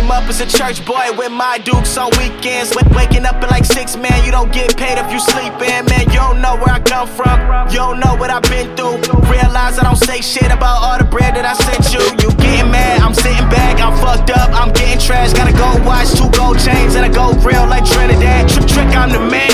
came up as a church boy with my dukes on weekends. Waking up at like 6, man, you don't get paid if you sleepin'. Man, you don't know where I come from, you don't know what I've been through. Realize I don't say shit about all the bread that I sent you. You getting mad, I'm sitting back, I'm fucked up, I'm getting trash. Gotta go watch 2 gold chains and I go real like Trinidad. Trick, I'm the man,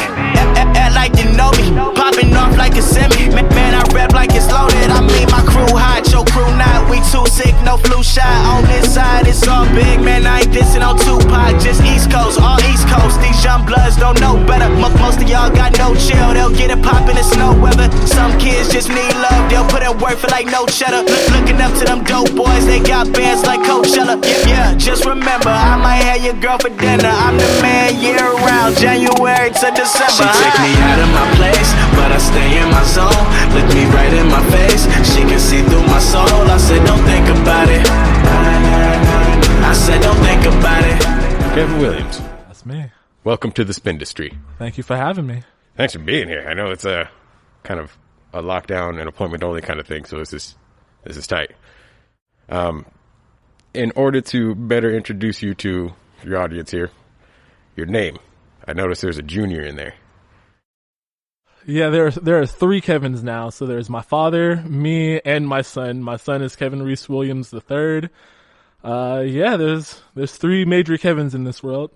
act like you know me. Popping off like a semi, man, I rap like it's loaded. I mean my crew hot, your crew not. We too sick, no flu shot. On this side, it's all big, man, I ain't dissing on Tupac. Just East Coast, all East Coast. These young bloods don't know better. Most of y'all got no chill, they'll get it poppin' in snow weather. Some kids just need love, they'll put in work for like no cheddar. Looking up to them dope boys, they got bands like Coachella. Yeah, just remember, I might have your girl for dinner. I'm the man year round, January to December. She take me out of my place, but I stay in my zone. Look me right in my face, she can see through my soul. I said don't think about it, I said don't think about it. Kevin Williams. That's me. Welcome to the Spindustry. Thank you for having me. Thanks for being here. I know it's a kind of a lockdown and appointment only kind of thing, so this is tight. In order to better introduce you to your audience here, your name. I noticed there's a junior in there. Yeah, there are 3 Kevins now. So there's my father, me, and my son. My son is Kevin Reese Williams III. Yeah, there's 3 major Kevins in this world.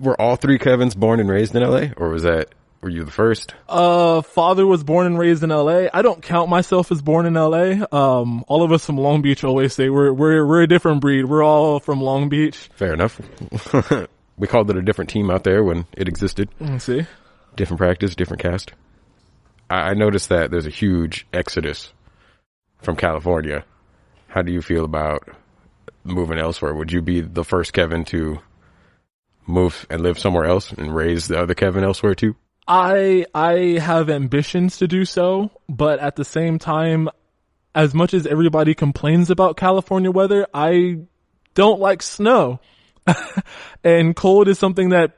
Were all 3 Kevins born and raised in LA, or were you the first? Father was born and raised in LA. I don't count myself as born in LA. All of us from Long Beach always say we're a different breed. We're all from Long Beach. Fair enough. We called it a different team out there when it existed. See? Different practice, different cast. I noticed that there's a huge exodus from California. How do you feel about moving elsewhere? Would you be the first Kevin to move and live somewhere else and raise the other Kevin elsewhere too? I have ambitions to do so, but at the same time, as much as everybody complains about California weather, I don't like snow. And cold is something that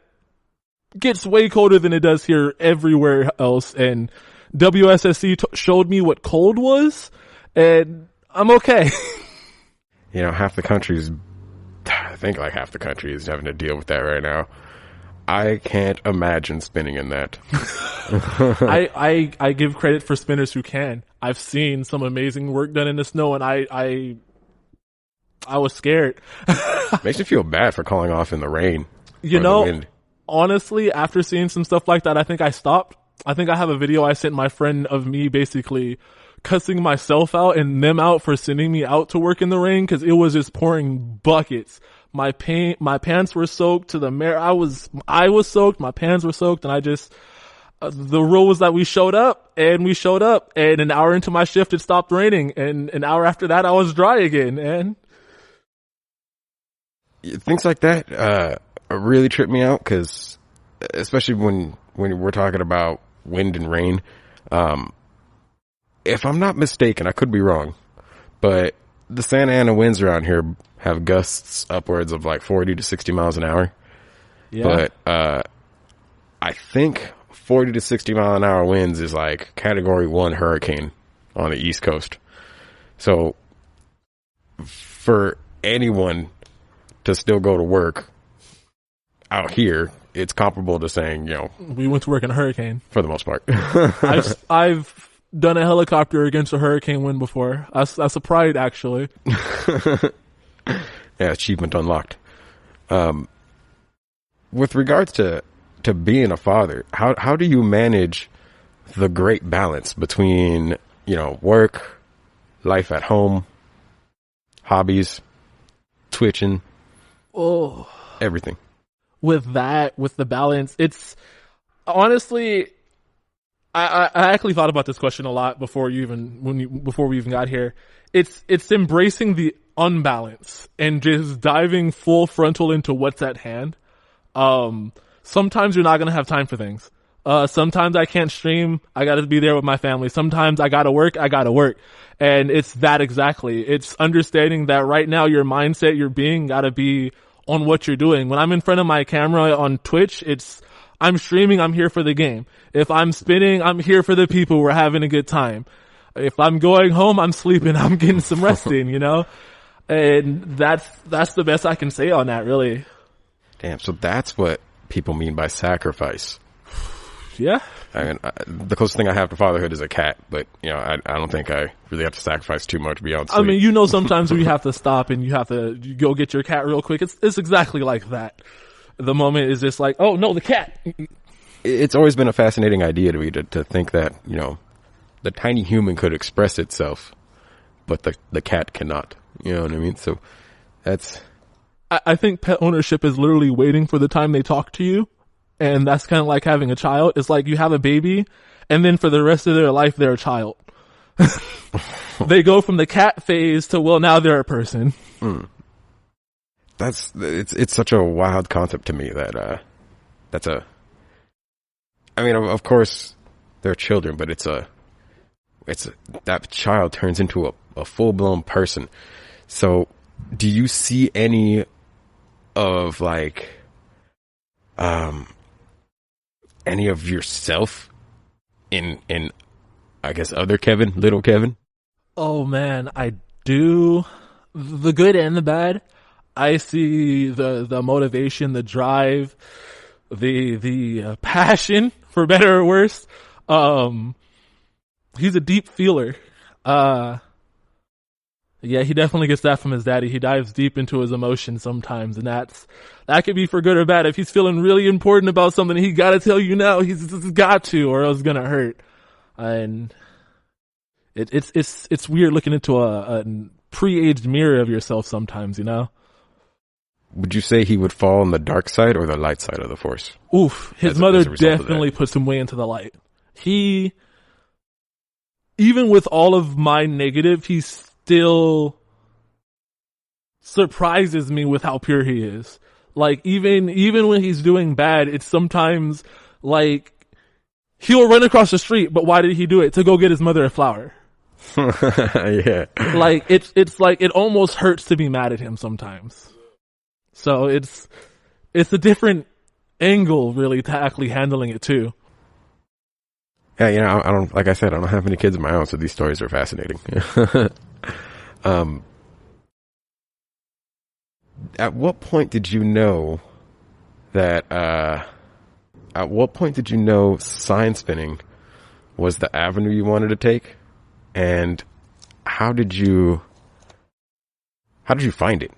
gets way colder than it does here everywhere else. And WSSC showed me what cold was, and I'm okay. You know, I think like half the country is having to deal with that right now. I can't imagine spinning in that. I give credit for spinners who can. I've seen some amazing work done in the snow, and I was scared. Makes me feel bad for calling off in the rain. You know, honestly, after seeing some stuff like that, I think I stopped. I think I have a video I sent my friend of me basically cussing myself out and them out for sending me out to work in the rain because it was just pouring buckets. My pants were soaked to the mirror. I was soaked. My pants were soaked, and I just the rule was that we showed up, and an hour into my shift it stopped raining, and an hour after that I was dry again. And things like that really trip me out because, especially when we're talking about wind and rain. If I'm not mistaken, I could be wrong, but the Santa Ana winds around here have gusts upwards of like 40 to 60 miles an hour. Yeah. But I think 40 to 60 mile an hour winds is like category 1 hurricane on the East Coast. So for anyone to still go to work out here, it's comparable to saying, you know, we went to work in a hurricane for the most part. I've done a helicopter against a hurricane wind before. That's a pride, actually. Yeah, achievement unlocked. With regards to being a father, how do you manage the great balance between, you know, work, life at home, hobbies, twitching, everything? With the balance, it's honestly, I actually thought about this question a lot before we even got here. It's embracing the unbalance and just diving full frontal into what's at hand. Sometimes you're not going to have time for things. Sometimes I can't stream. I got to be there with my family. Sometimes I got to work. And it's that exactly. It's understanding that right now your mindset, your being got to be on what you're doing. When I'm in front of my camera on Twitch, I'm streaming, I'm here for the game. If I'm spinning, I'm here for the people. We're having a good time. If I'm going home, I'm sleeping, I'm getting some rest in, you know? And that's the best I can say on that, really. Damn. So that's what people mean by sacrifice. Yeah. I mean, the closest thing I have to fatherhood is a cat, but I don't think I really have to sacrifice too much beyond sleep. I mean, sometimes when you have to stop and you go get your cat real quick, it's exactly like that. The moment is just like, oh no, the cat. It's always been a fascinating idea to me to think that, the tiny human could express itself, but the cat cannot. You know what I mean? So that's... I think pet ownership is literally waiting for the time they talk to you. And that's kind of like having a child. It's like you have a baby, and then for the rest of their life, they're a child. They go from the cat phase to, well, now they're a person. It's such a wild concept to me that, I mean, of course they're children, but that child turns into a full-blown person. So do you see any of any of yourself in I guess other Kevin, little Kevin? Oh man, I do. The good and the bad. I see the motivation, the drive, the passion, for better or worse. He's a deep feeler. Yeah, he definitely gets that from his daddy. He dives deep into his emotions sometimes, and that could be for good or bad. If he's feeling really important about something, he gotta tell you now. He's got to, or else it's gonna hurt. And it's weird looking into a pre-aged mirror of yourself sometimes, Would you say he would fall on the dark side or the light side of the Force? Oof, his mother definitely puts him way into the light. Even with all of my negative, he still surprises me with how pure he is. Like, even when he's doing bad, it's sometimes like he'll run across the street, but why did he do it? To go get his mother a flower. Yeah. Like, it's like, it almost hurts to be mad at him sometimes. So it's a different angle, really, to actually handling it too. Yeah, I don't, like I said, I don't have any kids of my own, so these stories are fascinating. At what point did you know sign spinning was the avenue you wanted to take? And how did you find it?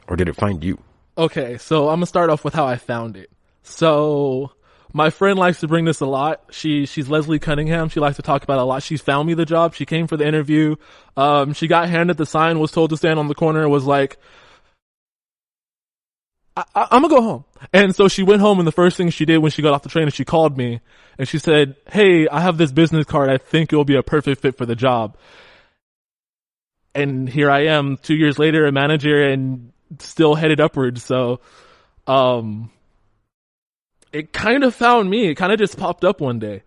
Or did it find you? Okay, so I'm gonna start off with how I found it. So my friend likes to bring this a lot. She's Leslie Cunningham. She likes to talk about it a lot. She found me the job. She came for the interview. She got handed the sign, was told to stand on the corner, was like, I'm gonna go home. And so she went home, and the first thing she did when she got off the train is she called me and she said, hey, I have this business card. I think it'll be a perfect fit for the job. And here I am 2 years later, a manager and still headed upwards. So, it kind of found me. It kind of just popped up one day.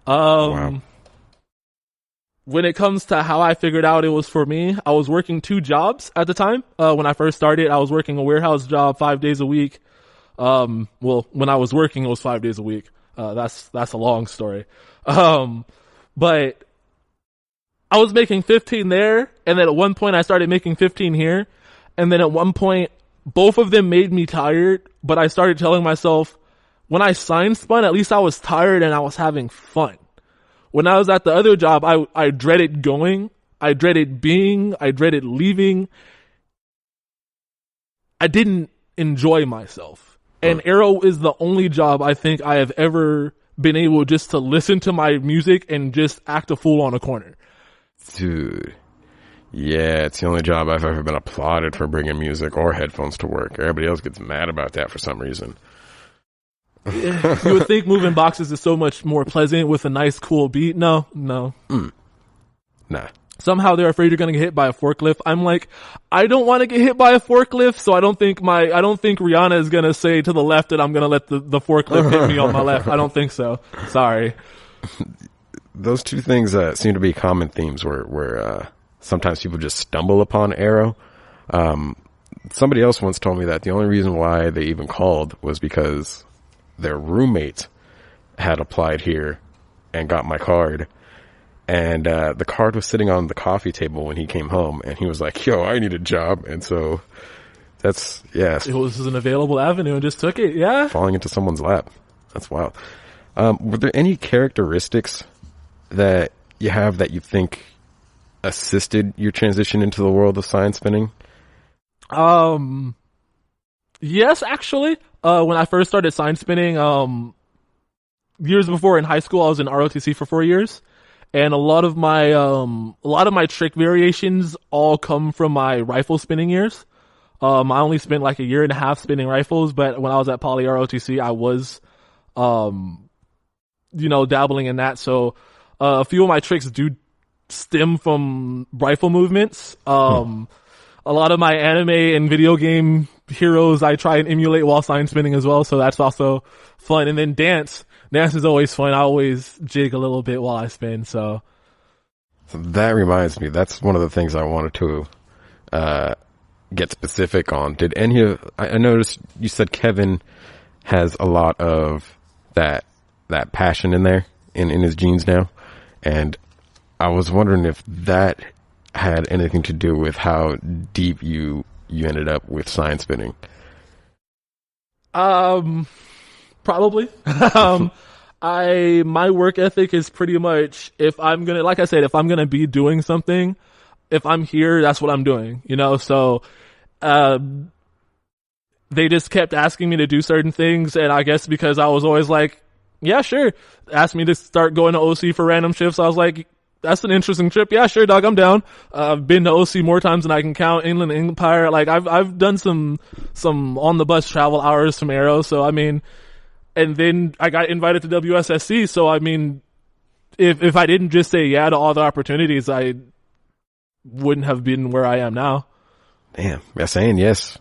Wow. When it comes to how I figured out it was for me, I was working 2 jobs at the time. When I first started, I was working a warehouse job 5 days a week. Well, when I was working, it was 5 days a week. That's a long story. But I was making 15 there, and then at one point I started making 15 here. And then at one point, both of them made me tired, but I started telling myself, when I sign spun, at least I was tired and I was having fun. When I was at the other job, I dreaded going, I dreaded being, I dreaded leaving. I didn't enjoy myself. And AArrow is the only job I think I have ever been able just to listen to my music and just act a fool on a corner. Dude. Yeah, it's the only job I've ever been applauded for bringing music or headphones to work. Everybody else gets mad about that for some reason. You would think moving boxes is so much more pleasant with a nice, cool beat. No. Nah. Somehow they're afraid you're going to get hit by a forklift. I'm like, I don't want to get hit by a forklift, so I don't think Rihanna is going to say to the left that I'm going to let the forklift hit me on my left. I don't think so. Sorry. Those two things seem to be common themes where sometimes people just stumble upon AArrow. Somebody else once told me that the only reason why they even called was because their roommate had applied here and got my card. And the card was sitting on the coffee table when he came home, and he was like, yo, I need a job. And so that's, yeah. It was an available avenue and just took it, yeah. Falling into someone's lap. That's wild. Were there any characteristics that you have that you think assisted your transition into the world of sign spinning? Yes, actually. When I first started sign spinning, years before in high school, I was in ROTC for 4 years. And a lot of my trick variations all come from my rifle spinning years. I only spent like a year and a half spinning rifles, but when I was at Poly ROTC, I was, dabbling in that. So, a few of my tricks do stem from rifle movements. A lot of my anime and video game heroes I try and emulate while sign spinning as well. So that's also fun. And then dance is always fun. I always jig a little bit while I spin. So that reminds me, that's one of the things I wanted to, get specific on. Did any of, I noticed you said Kevin has a lot of that passion in there in his genes now. And I was wondering if that had anything to do with how deep you ended up with sign spinning. Probably. My work ethic is pretty much, if I'm gonna be doing something, if I'm here, that's what I'm doing, so, they just kept asking me to do certain things, and I guess because I was always like, yeah, sure. Asked me to start going to OC for random shifts. I was like, that's an interesting trip. Yeah, sure, dog, I'm down. I've been to OC more times than I can count. Inland Empire. Like, I've done some on the bus travel hours from AArrow. So, I mean, and then I got invited to WSSC. So, I mean, if I didn't just say yeah to all the opportunities, I wouldn't have been where I am now. Damn. Yeah, saying yes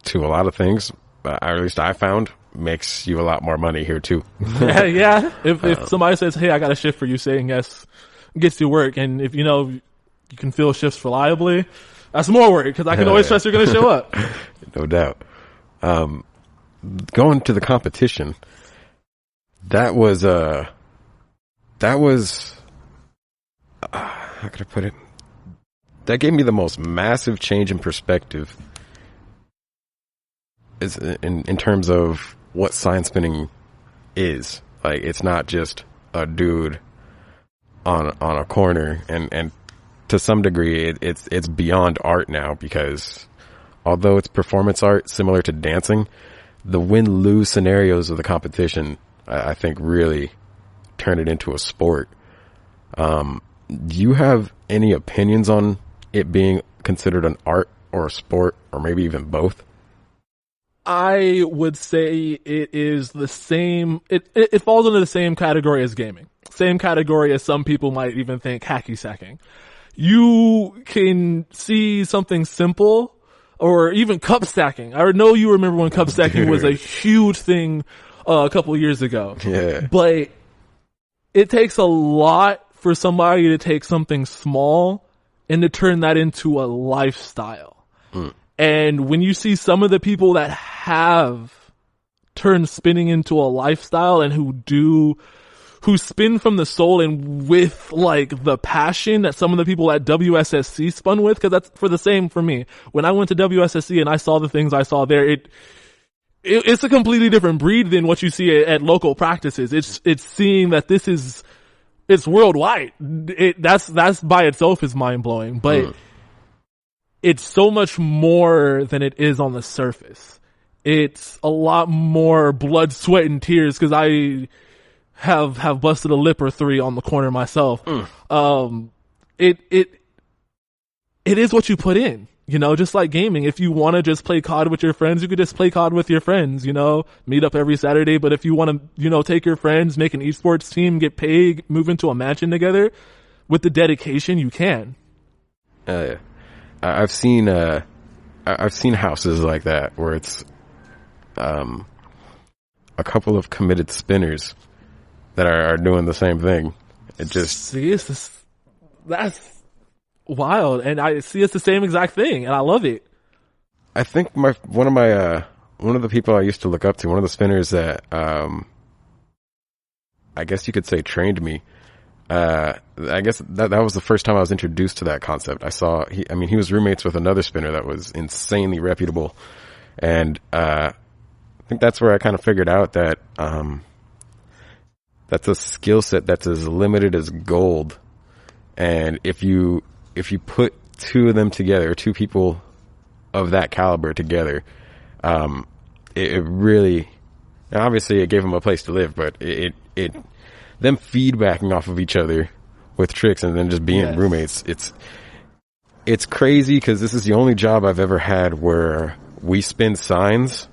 to a lot of things, or at least I found, makes you a lot more money here too. yeah. If somebody says, hey, I got a shift for you, saying yes gets you work. And if you can fill shifts reliably, that's more work, because I can always trust you're going to show up. No doubt. Going to the competition, that was how could I put it? That gave me the most massive change in perspective is in terms of what sign spinning is. Like, it's not just a dude on a corner, and to some degree it's beyond art now, because although it's performance art similar to dancing, the win-lose scenarios of the competition, I think, really turn it into a sport. Do you have any opinions on it being considered an art or a sport, or maybe even both? I would say it is the same. It falls into the same category as gaming. Same category as some people might even think hacky sacking. You can see something simple, or even cup stacking. I know you remember when cup stacking was a huge thing a couple of years ago. Yeah. But it takes a lot for somebody to take something small and to turn that into a lifestyle. And when you see some of the people that have turned spinning into a lifestyle, and who spin from the soul and with like the passion that some of the people at WSSC spun with, because that's for the same for me. When I went to WSSC and I saw the things I saw there, it's a completely different breed than what you see at local practices. It's seeing that it's worldwide. That's by itself is mind blowing, but it's so much more than it is on the surface. It's a lot more blood, sweat, and tears, because I have busted a lip or three on the corner myself. It is what you put in, just like gaming. If you want to just play COD with your friends, you could just play COD with your friends, meet up every Saturday. But if you want to, take your friends, make an esports team, get paid, move into a mansion together with the dedication, you can. Yeah. I've seen houses like that where it's, a couple of committed spinners that are doing the same thing. It just, see, that's wild. And I see it's the same exact thing, and I love it. I think one of the people I used to look up to, one of the spinners that, I guess you could say trained me, I guess that was the first time I was introduced to that concept. He was roommates with another spinner that was insanely reputable. And, I think that's where I kind of figured out that, that's a skill set that's as limited as gold. And if you put two of them together, two people of that caliber together, it really, and obviously it gave them a place to live, but it them feedbacking off of each other with tricks and then just being roommates, it's crazy because this is the only job I've ever had where we spin signs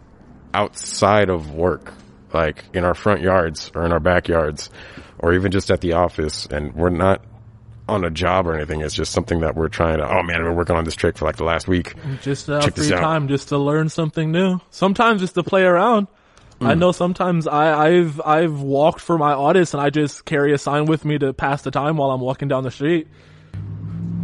outside of work, like in our front yards or in our backyards or even just at the office, and we're not on a job or anything. It's just something that we're trying to, oh man, we're working on this trick for like the last week. Just free time, just to learn something new. Sometimes just to play around. I know sometimes I've walked for my audits and I just carry a sign with me to pass the time while I'm walking down the street.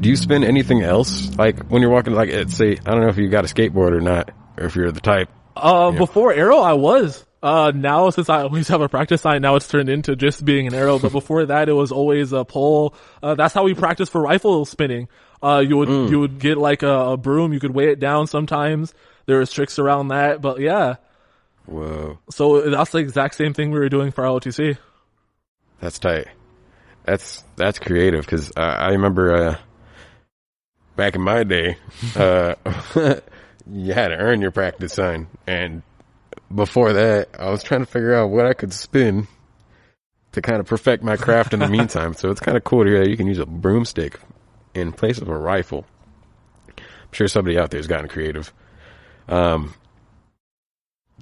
Do you spin anything else? Like when you're walking, like say, I don't know if you got a skateboard or not, or if you're the type. Before AArrow, I was. Now since I always have a practice sign, now it's turned into just being an AArrow. But before that, it was always a pole. That's how we practice for rifle spinning. You would get like a broom. You could weigh it down sometimes. There was tricks around that, but yeah. Whoa. So that's the exact same thing we were doing for our OTC. That's tight. That's creative because I remember back in my day, you had to earn your practice sign, and before that, I was trying to figure out what I could spin to kind of perfect my craft in the meantime. So it's kind of cool to hear that you can use a broomstick in place of a rifle. I'm sure somebody out there has gotten creative.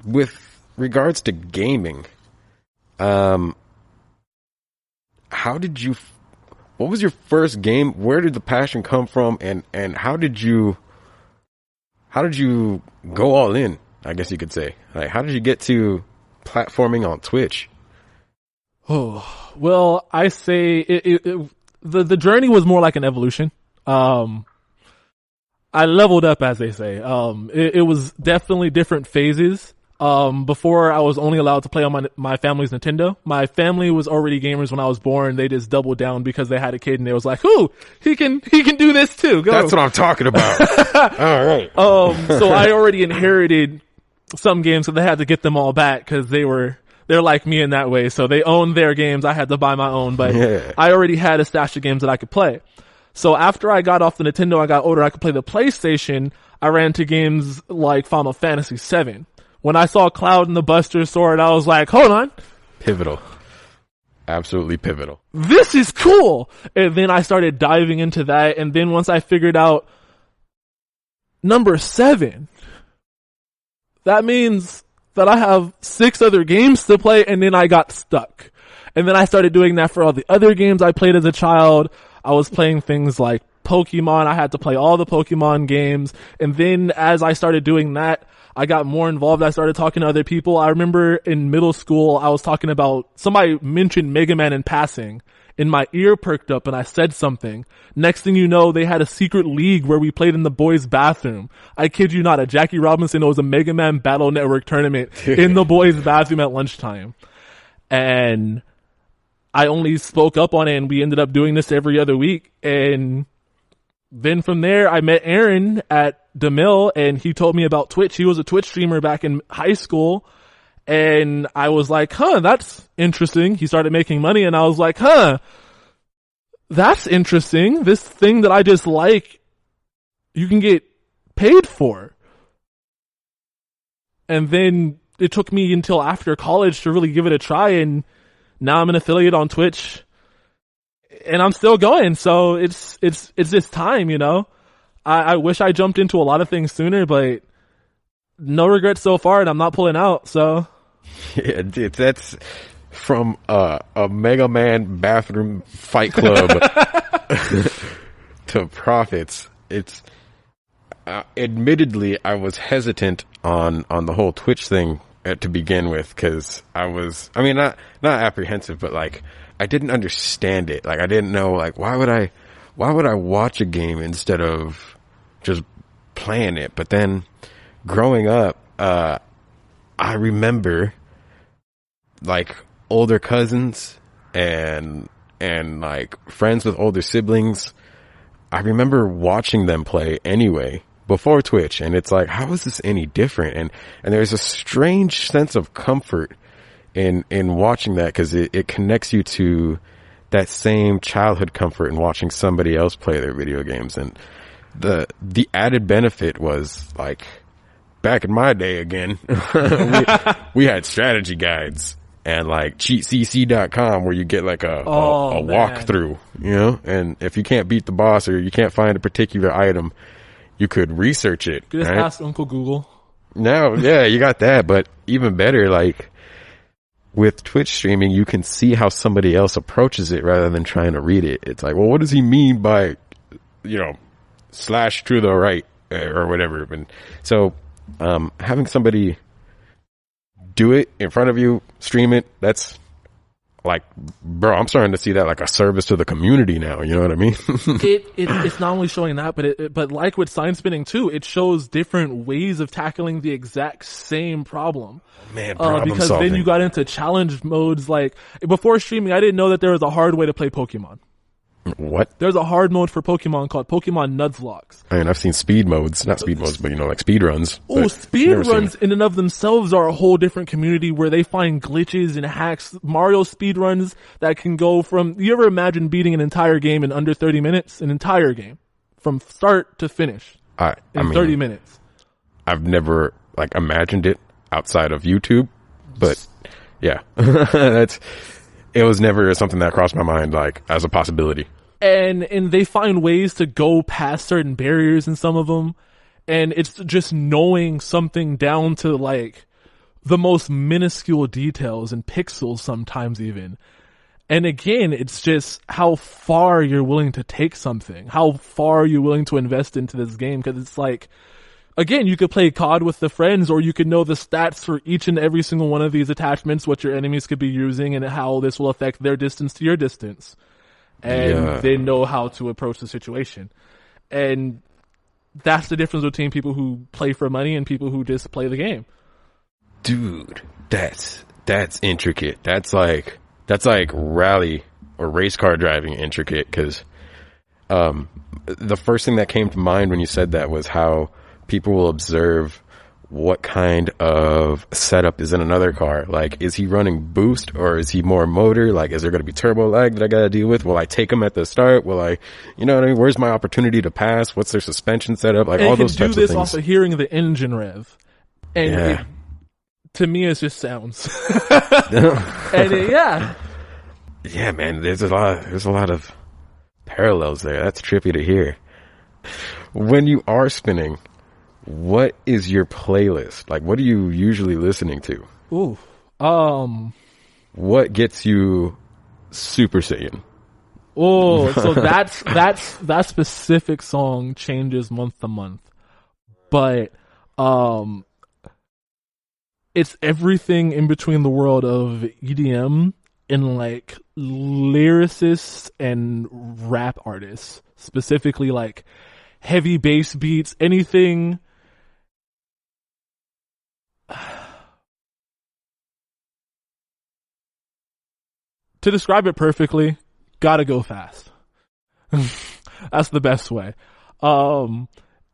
With regards to gaming, what was your first game? Where did the passion come from? And how did you go all in? I guess you could say, like, how did you get to platforming on Twitch? Oh, well, I say the journey was more like an evolution. I leveled up, as they say. It was definitely different phases. Before I was only allowed to play on my family's Nintendo. My family was already gamers when I was born. They just doubled down because they had a kid and they was like, ooh, he can do this too. Go. That's what I'm talking about. All right. So I already inherited some games, so they had to get them all back because they're like me in that way. So they owned their games. I had to buy my own, but I already had a stash of games that I could play. So after I got off the Nintendo, I got older, I could play the PlayStation. I ran into games like Final Fantasy VII. When I saw Cloud and the Buster Sword, I was like, hold on. Pivotal. Absolutely pivotal. This is cool. And then I started diving into that. And then once I figured out number 7, that means that I have 6 other games to play, and then I got stuck. And then I started doing that for all the other games I played as a child. I was playing things like Pokemon. I had to play all the Pokemon games. And then as I started doing that, I got more involved. I started talking to other people. I remember in middle school, I was talking about, somebody mentioned Mega Man in passing, and my ear perked up and I said something. Next thing you know, they had a secret league where we played in the boys' bathroom. I kid you not, at Jackie Robinson, it was a Mega Man Battle Network tournament in the boys' bathroom at lunchtime. And I only spoke up on it, and we ended up doing this every other week. And then from there, I met Aaron at DeMille, and he told me about Twitch. He was a Twitch streamer back in high school, and I was like, that's interesting. He started making money, and I was like, that's interesting. This thing that I just like, you can get paid for. And then it took me until after college to really give it a try, and now I'm an affiliate on Twitch. And I'm still going, so it's just time, you know. I wish I jumped into a lot of things sooner, but no regrets so far, and I'm not pulling out. So yeah, that's from a Mega Man bathroom fight club to profits. It's admittedly, I was hesitant on the whole Twitch thing to begin with, because not apprehensive, but like, I didn't understand it. Like, I didn't know, like, why would I watch a game instead of just playing it? But then growing up, I remember like older cousins and and like friends with older siblings, I remember watching them play anyway before Twitch, and it's like, how is this any different? And there's a strange sense of comfort in watching that, because it connects you to that same childhood comfort in watching somebody else play their video games. And the added benefit was, like, back in my day again, we had strategy guides and like cheatcc.com where you get like a walkthrough, you know, and if you can't beat the boss or you can't find a particular item, you could research it. Just ask Uncle Google. Now, yeah, you got that, but even better, like with Twitch streaming, you can see how somebody else approaches it rather than trying to read it. It's like, well, what does he mean by, you know, slash to the right or whatever? And so, having somebody do it in front of you, stream it, that's like, bro, I'm starting to see that like a service to the community now. You know what I mean? It's not only showing that, but like with sign spinning too, it shows different ways of tackling the exact same problem. Man, problem because solving. then you got into challenge modes. Like before streaming, I didn't know that there was a hard way to play Pokemon. What? There's a hard mode for Pokemon called Pokemon Nuzlocke. I mean, I've seen speed modes, not speed modes, but you know, like speed runs. Oh, speed runs in and of themselves are a whole different community where they find glitches and hacks. Mario speed runs that can go from, you ever imagine beating an entire game in under 30 minutes? An entire game from start to finish in 30 minutes. I've never like imagined it outside of YouTube, but yeah, it was never something that crossed my mind like as a possibility. And they find ways to go past certain barriers in some of them. And it's just knowing something down to like the most minuscule details and pixels sometimes even. And again, it's just how far you're willing to take something, how far you're willing to invest into this game. Cause it's like, again, you could play COD with the friends, or you could know the stats for each and every single one of these attachments, what your enemies could be using and how this will affect their distance to your distance. And they know how to approach the situation. And that's the difference between people who play for money and people who just play the game. Dude, that's intricate. That's like rally or race car driving intricate, because the first thing that came to mind when you said that was how people will observe what kind of setup is in another car. Like, is he running boost or is he more motor? Like, is there going to be turbo lag that I got to deal with? Will I take him at the start? Will I, you know what I mean? Where's my opportunity to pass? What's their suspension setup? Like, all those types of things. And you can do this off of hearing the engine rev. And to me, it just sounds. Yeah, man, there's a lot of parallels there. That's trippy to hear. When you are spinning, what is your playlist? Like, what are you usually listening to? Ooh. What gets you Super Saiyan? Oh, so that specific song changes month to month. But, it's everything in between the world of EDM and like lyricists and rap artists, specifically like heavy bass beats, anything. To describe it perfectly, gotta go fast. That's the best way.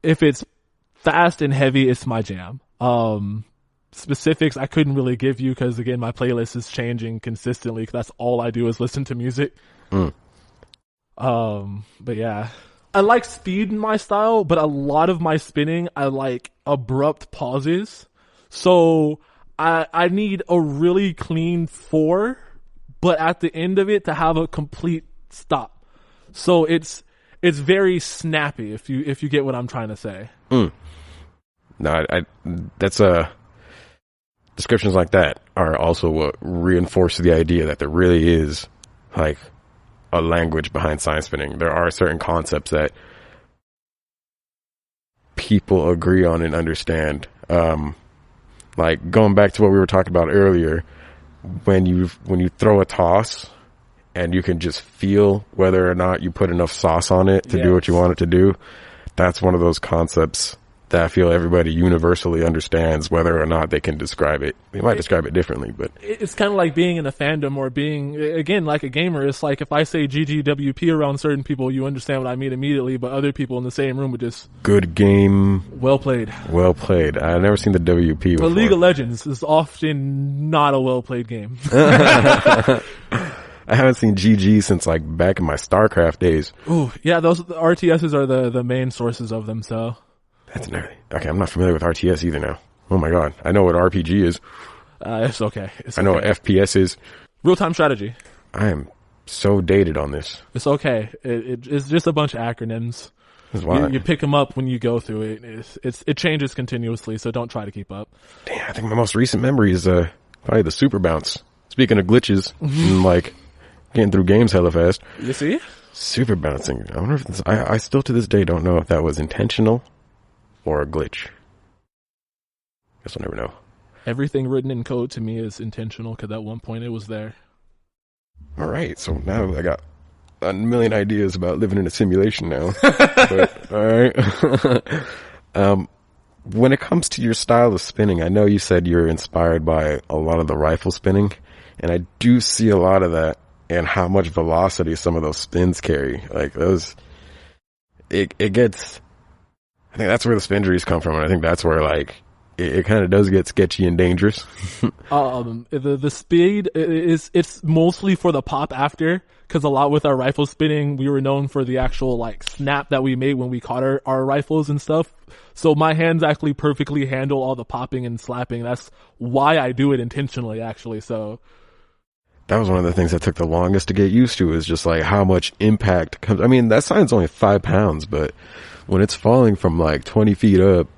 If it's fast and heavy, it's my jam. Specifics I couldn't really give you because again, my playlist is changing consistently because that's all I do is listen to music. But yeah, I like speed in my style, but a lot of my spinning, I like abrupt pauses. So I need a really clean 4, but at the end of it to have a complete stop. So it's very snappy if you get what I'm trying to say. No, that's descriptions like that are also what reinforce the idea that there really is like a language behind sign spinning. There are certain concepts that people agree on and understand. Like going back to what we were talking about earlier, when you throw a toss and you can just feel whether or not you put enough sauce on it to do what you want it to do. That's one of those concepts that I feel everybody universally understands, whether or not they can describe it. They might describe it differently, but it's kind of like being in a fandom or being, again, like a gamer. It's like if I say GGWP around certain people, you understand what I mean immediately, but other people in the same room would just... Good game. Well played. Well played. I've never seen the WP before. But League of Legends is often not a well-played game. I haven't seen GG since like back in my StarCraft days. Ooh, yeah, those RTSs are the main sources of them, so... That's okay. I'm not familiar with RTS either now. Oh my god. I know what RPG is. It's okay. I know what FPS is. Real-time strategy. I am so dated on this. It's okay. It's just a bunch of acronyms. That's why. You pick them up when you go through it. It changes continuously, so don't try to keep up. Damn, I think my most recent memory is probably the super bounce. Speaking of glitches, and like getting through games hella fast. You see? Super bouncing. I wonder if I still to this day don't know if that was intentional or a glitch. Guess we'll never know. Everything written in code to me is intentional because at one point it was there. All right, so now I got a million ideas about living in a simulation now. But, all right. When it comes to your style of spinning, I know you said you're inspired by a lot of the rifle spinning, and I do see a lot of that and how much velocity some of those spins carry. Like those, it gets... I think that's where the spinjuries come from, and I think that's where like it kind of does get sketchy and dangerous. The speed it's mostly for the pop after, because a lot with our rifle spinning, we were known for the actual like snap that we made when we caught our rifles and stuff. So my hands actually perfectly handle all the popping and slapping. That's why I do it intentionally, actually. So that was one of the things that took the longest to get used to, is just like how much impact comes. I mean, that sign's only 5 pounds, but when it's falling from like 20 feet up,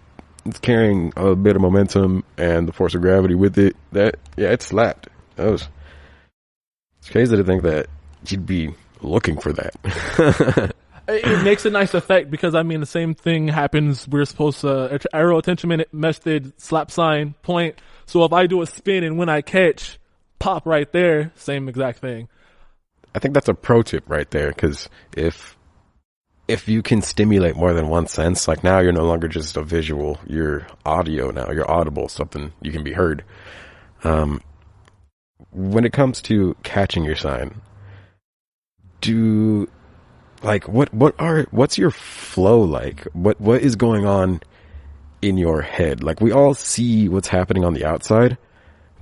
it's carrying a bit of momentum and the force of gravity with it. It slapped. It's crazy to think that you'd be looking for that. It makes a nice effect because, I mean, the same thing happens. We're supposed to arrow attention method, slap sign, point. So if I do a spin and when I catch, pop right there, same exact thing. I think that's a pro tip right there, because if you can stimulate more than one sense, like now you're no longer just a visual, you're audio now, you're audible, something you can be heard. When it comes to catching your sign, what's your flow like? What is going on in your head? Like, we all see what's happening on the outside,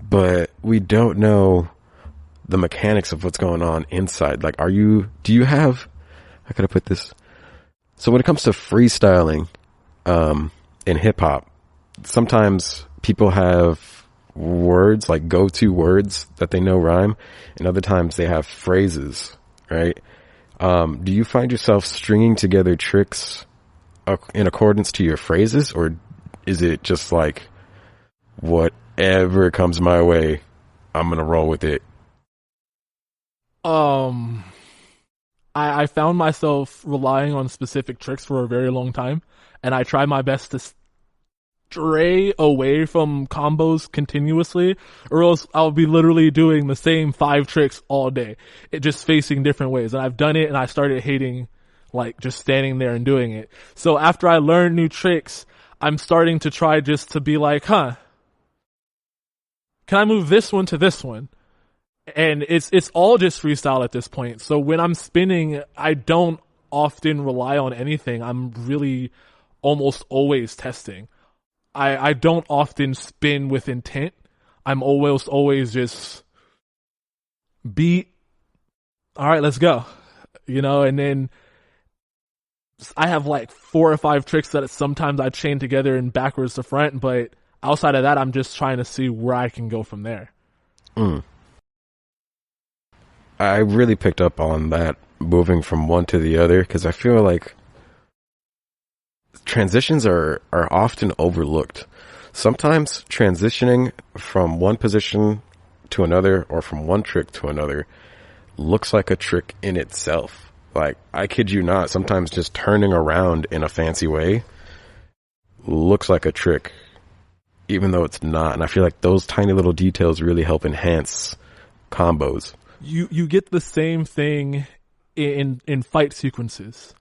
but we don't know the mechanics of what's going on inside. Like, how could I put this? So when it comes to freestyling, in hip hop, sometimes people have words, like go-to words that they know rhyme, and other times they have phrases, right? Do you find yourself stringing together tricks in accordance to your phrases, or is it just like whatever comes my way, I'm gonna roll with it? I found myself relying on specific tricks for a very long time, and I try my best to stray away from combos continuously, or else I'll be literally doing the same 5 tricks all day, it just facing different ways. And I've done it, and I started hating like just standing there and doing it. So after I learn new tricks, I'm starting to try just to be like, can I move this one to this one? And it's all just freestyle at this point. So when I'm spinning, I don't often rely on anything. I'm really almost always testing. I don't often spin with intent. I'm always just beat. All right, let's go. And then I have like 4 or 5 tricks that sometimes I chain together in backwards to front, but outside of that, I'm just trying to see where I can go from there. I really picked up on that, moving from one to the other, because I feel like transitions are often overlooked. Sometimes transitioning from one position to another, or from one trick to another, looks like a trick in itself. Like, I kid you not, sometimes just turning around in a fancy way looks like a trick, even though it's not. And I feel like those tiny little details really help enhance combos. You get the same thing in fight sequences.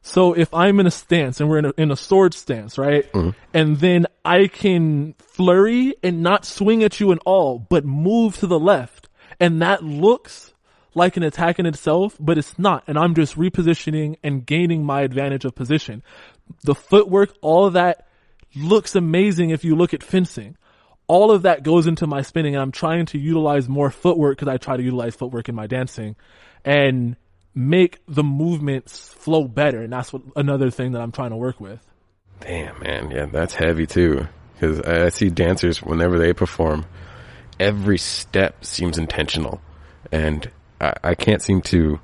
So if I'm in a stance and we're in a sword stance, right? Mm-hmm. And then I can flurry and not swing at you at all, but move to the left. And that looks like an attack in itself, but it's not. And I'm just repositioning and gaining my advantage of position. The footwork, all of that looks amazing if you look at fencing. All of that goes into my spinning, and I'm trying to utilize more footwork because I try to utilize footwork in my dancing and make the movements flow better. And that's another thing that I'm trying to work with. Damn, man. Yeah, that's heavy too. Because I see dancers, whenever they perform, every step seems intentional. And I can't seem to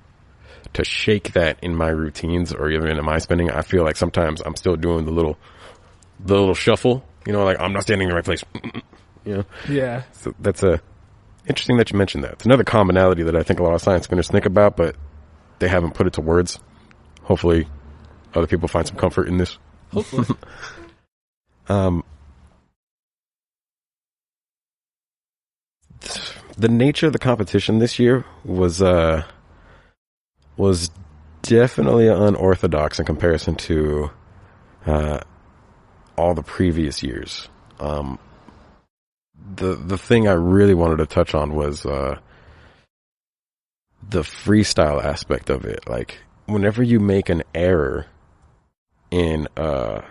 shake that in my routines or even in my spinning. I feel like sometimes I'm still doing the little shuffle, like I'm not standing in the right place, Yeah. So that's interesting that you mentioned that. It's another commonality that I think a lot of science spinners think about, but they haven't put it to words. Hopefully other people find some comfort in this. Hopefully. The nature of the competition this year was definitely unorthodox in comparison to all the previous years. The thing I really wanted to touch on was the freestyle aspect of it. Like, whenever you make an error in a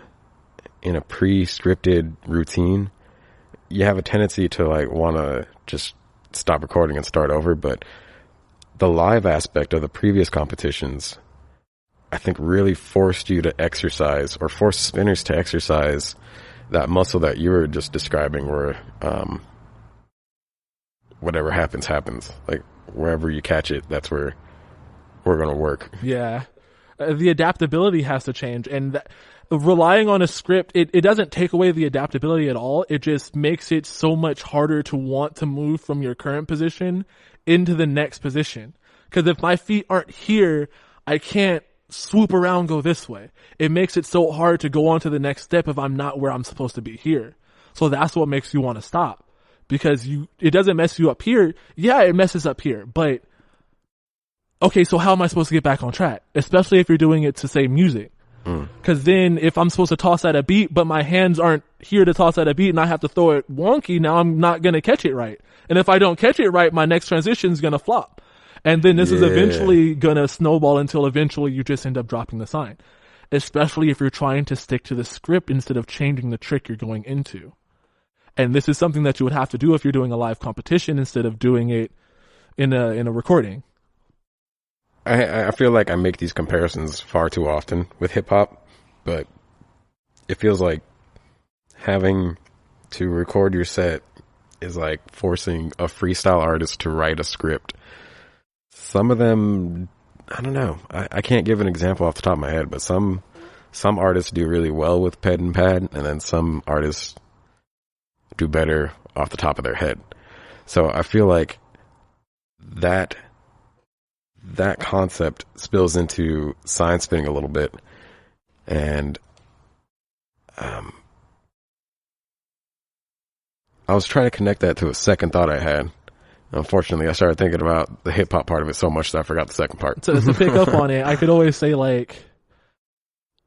pre-scripted routine, you have a tendency to want to just stop recording and start over. But the live aspect of the previous competitions, I think, really forced you to exercise, or forced spinners to exercise that muscle that you were just describing, where whatever happens. Like, wherever you catch it, that's where we're going to work. Yeah. The adaptability has to change, and relying on a script, it doesn't take away the adaptability at all. It just makes it so much harder to want to move from your current position into the next position. Because if my feet aren't here, I can't swoop around, go this way. It makes it so hard to go on to the next step if I'm not where I'm supposed to be here. So that's what makes you want to stop. Because it doesn't mess you up here. Yeah, it messes up here, but okay, so how am I supposed to get back on track? Especially if you're doing it to, say, music. Because then if I'm supposed to toss at a beat, but my hands aren't here to toss at a beat and I have to throw it wonky, now I'm not going to catch it right. And if I don't catch it right, my next transition is going to flop. And then this is eventually going to snowball until eventually you just end up dropping the sign. Especially if you're trying to stick to the script instead of changing the trick you're going into. And this is something that you would have to do if you're doing a live competition instead of doing it in a recording. I feel like I make these comparisons far too often with hip hop, but it feels like having to record your set is like forcing a freestyle artist to write a script. Some of them, I don't know. I can't give an example off the top of my head, but some artists do really well with pen and pad, and then some artists do better off the top of their head. So I feel like that concept spills into sign spinning a little bit. And I was trying to connect that to a second thought I had. Unfortunately, I started thinking about the hip hop part of it so much that I forgot the second part. So to pick up on it, I could always say, like,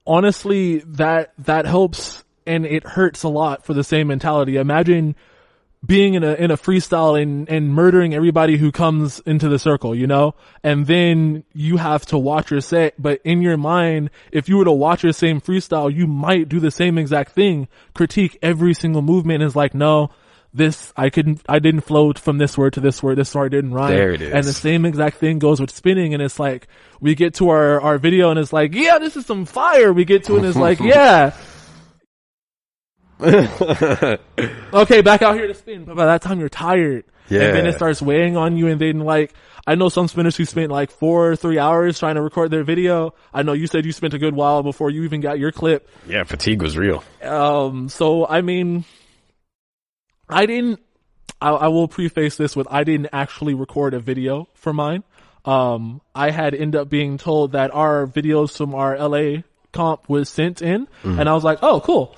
honestly, that helps and it hurts a lot for the same mentality. Imagine being in a freestyle and murdering everybody who comes into the circle, and then you have to watch your set. But in your mind, if you were to watch your same freestyle, you might do the same exact thing, critique every single movement, and is like, no, I didn't flow from this word to this word didn't rhyme. There it is. And the same exact thing goes with spinning, and it's like, we get to our video and it's like, yeah, this is some fire. We get to it and it's like, yeah. Okay, back out here to spin, but by that time you're tired. Yeah. And then it starts weighing on you, and then, like, I know some spinners who spent like 4 or 3 hours trying to record their video. I know you said you spent a good while before you even got your clip. Yeah, fatigue was real. So I mean, I will preface this with, I didn't actually record a video for mine. I had ended up being told that our videos from our LA comp was sent in, and I was like, oh, cool.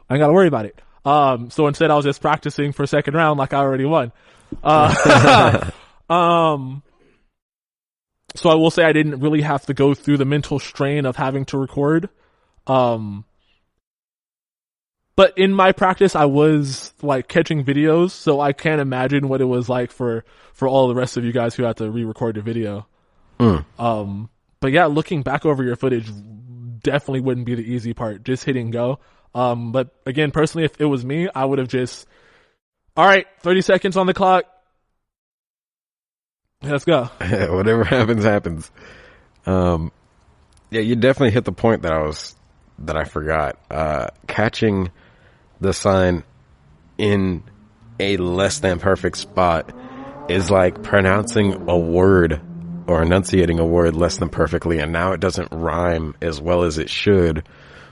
I ain't gotta worry about it. So instead I was just practicing for second round like I already won. So I will say I didn't really have to go through the mental strain of having to record. But in my practice, I was like catching videos, so I can't imagine what it was like for all the rest of you guys who had to re-record the video. But yeah, looking back over your footage definitely wouldn't be the easy part, just hitting go. But again, personally, if it was me, I would have just, all right, 30 seconds on the clock. Let's go. Whatever happens, happens. Yeah, you definitely hit the point that I forgot. Catching the sign in a less than perfect spot is like pronouncing a word or enunciating a word less than perfectly, and now it doesn't rhyme as well as it should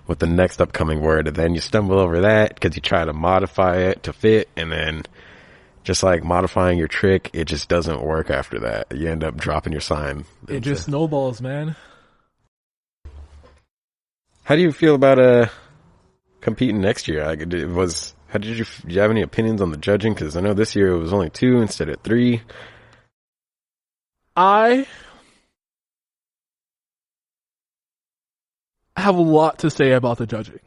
with the next upcoming word, and then you stumble over that because you try to modify it to fit, and then just like modifying your trick, it just doesn't work after that. You end up dropping your sign. It just snowballs, man. How do you feel about competing next year? Like, do you have any opinions on the judging? Because I know this year it was only 2 instead of 3. I have a lot to say about the judging.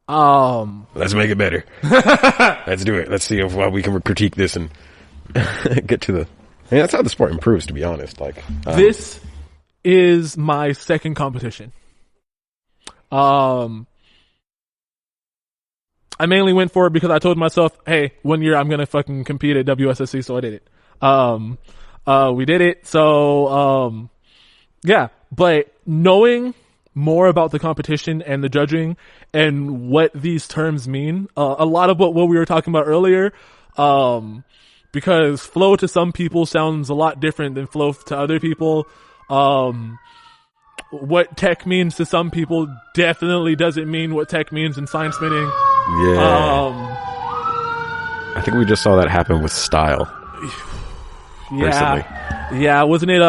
Let's make it better. Let's do it. Let's see if we can critique this and get to the. I mean, that's how the sport improves, to be honest. Like this is my second competition. I mainly went for it because I told myself, hey, one year I'm gonna fucking compete at WSSC, so I did it. We did it, so yeah. But knowing more about the competition and the judging and what these terms mean, a lot of what we were talking about earlier, because flow to some people sounds a lot different than flow to other people. What tech means to some people definitely doesn't mean what tech means in sign spinning. Yeah. I think we just saw that happen with style. Recently. Yeah, wasn't it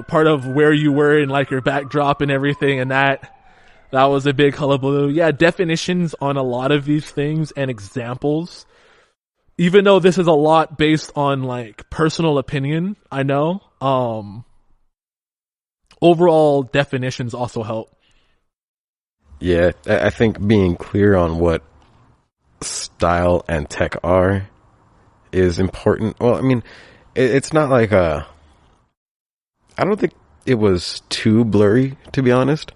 part of where you were in like your backdrop and everything, and that was a big hullabaloo. Yeah, definitions on a lot of these things and examples, even though this is a lot based on like personal opinion, I know, overall definitions also help. Yeah, I think being clear on what style and tech are is important. Well, I mean, it's not like I don't think it was too blurry, to be honest.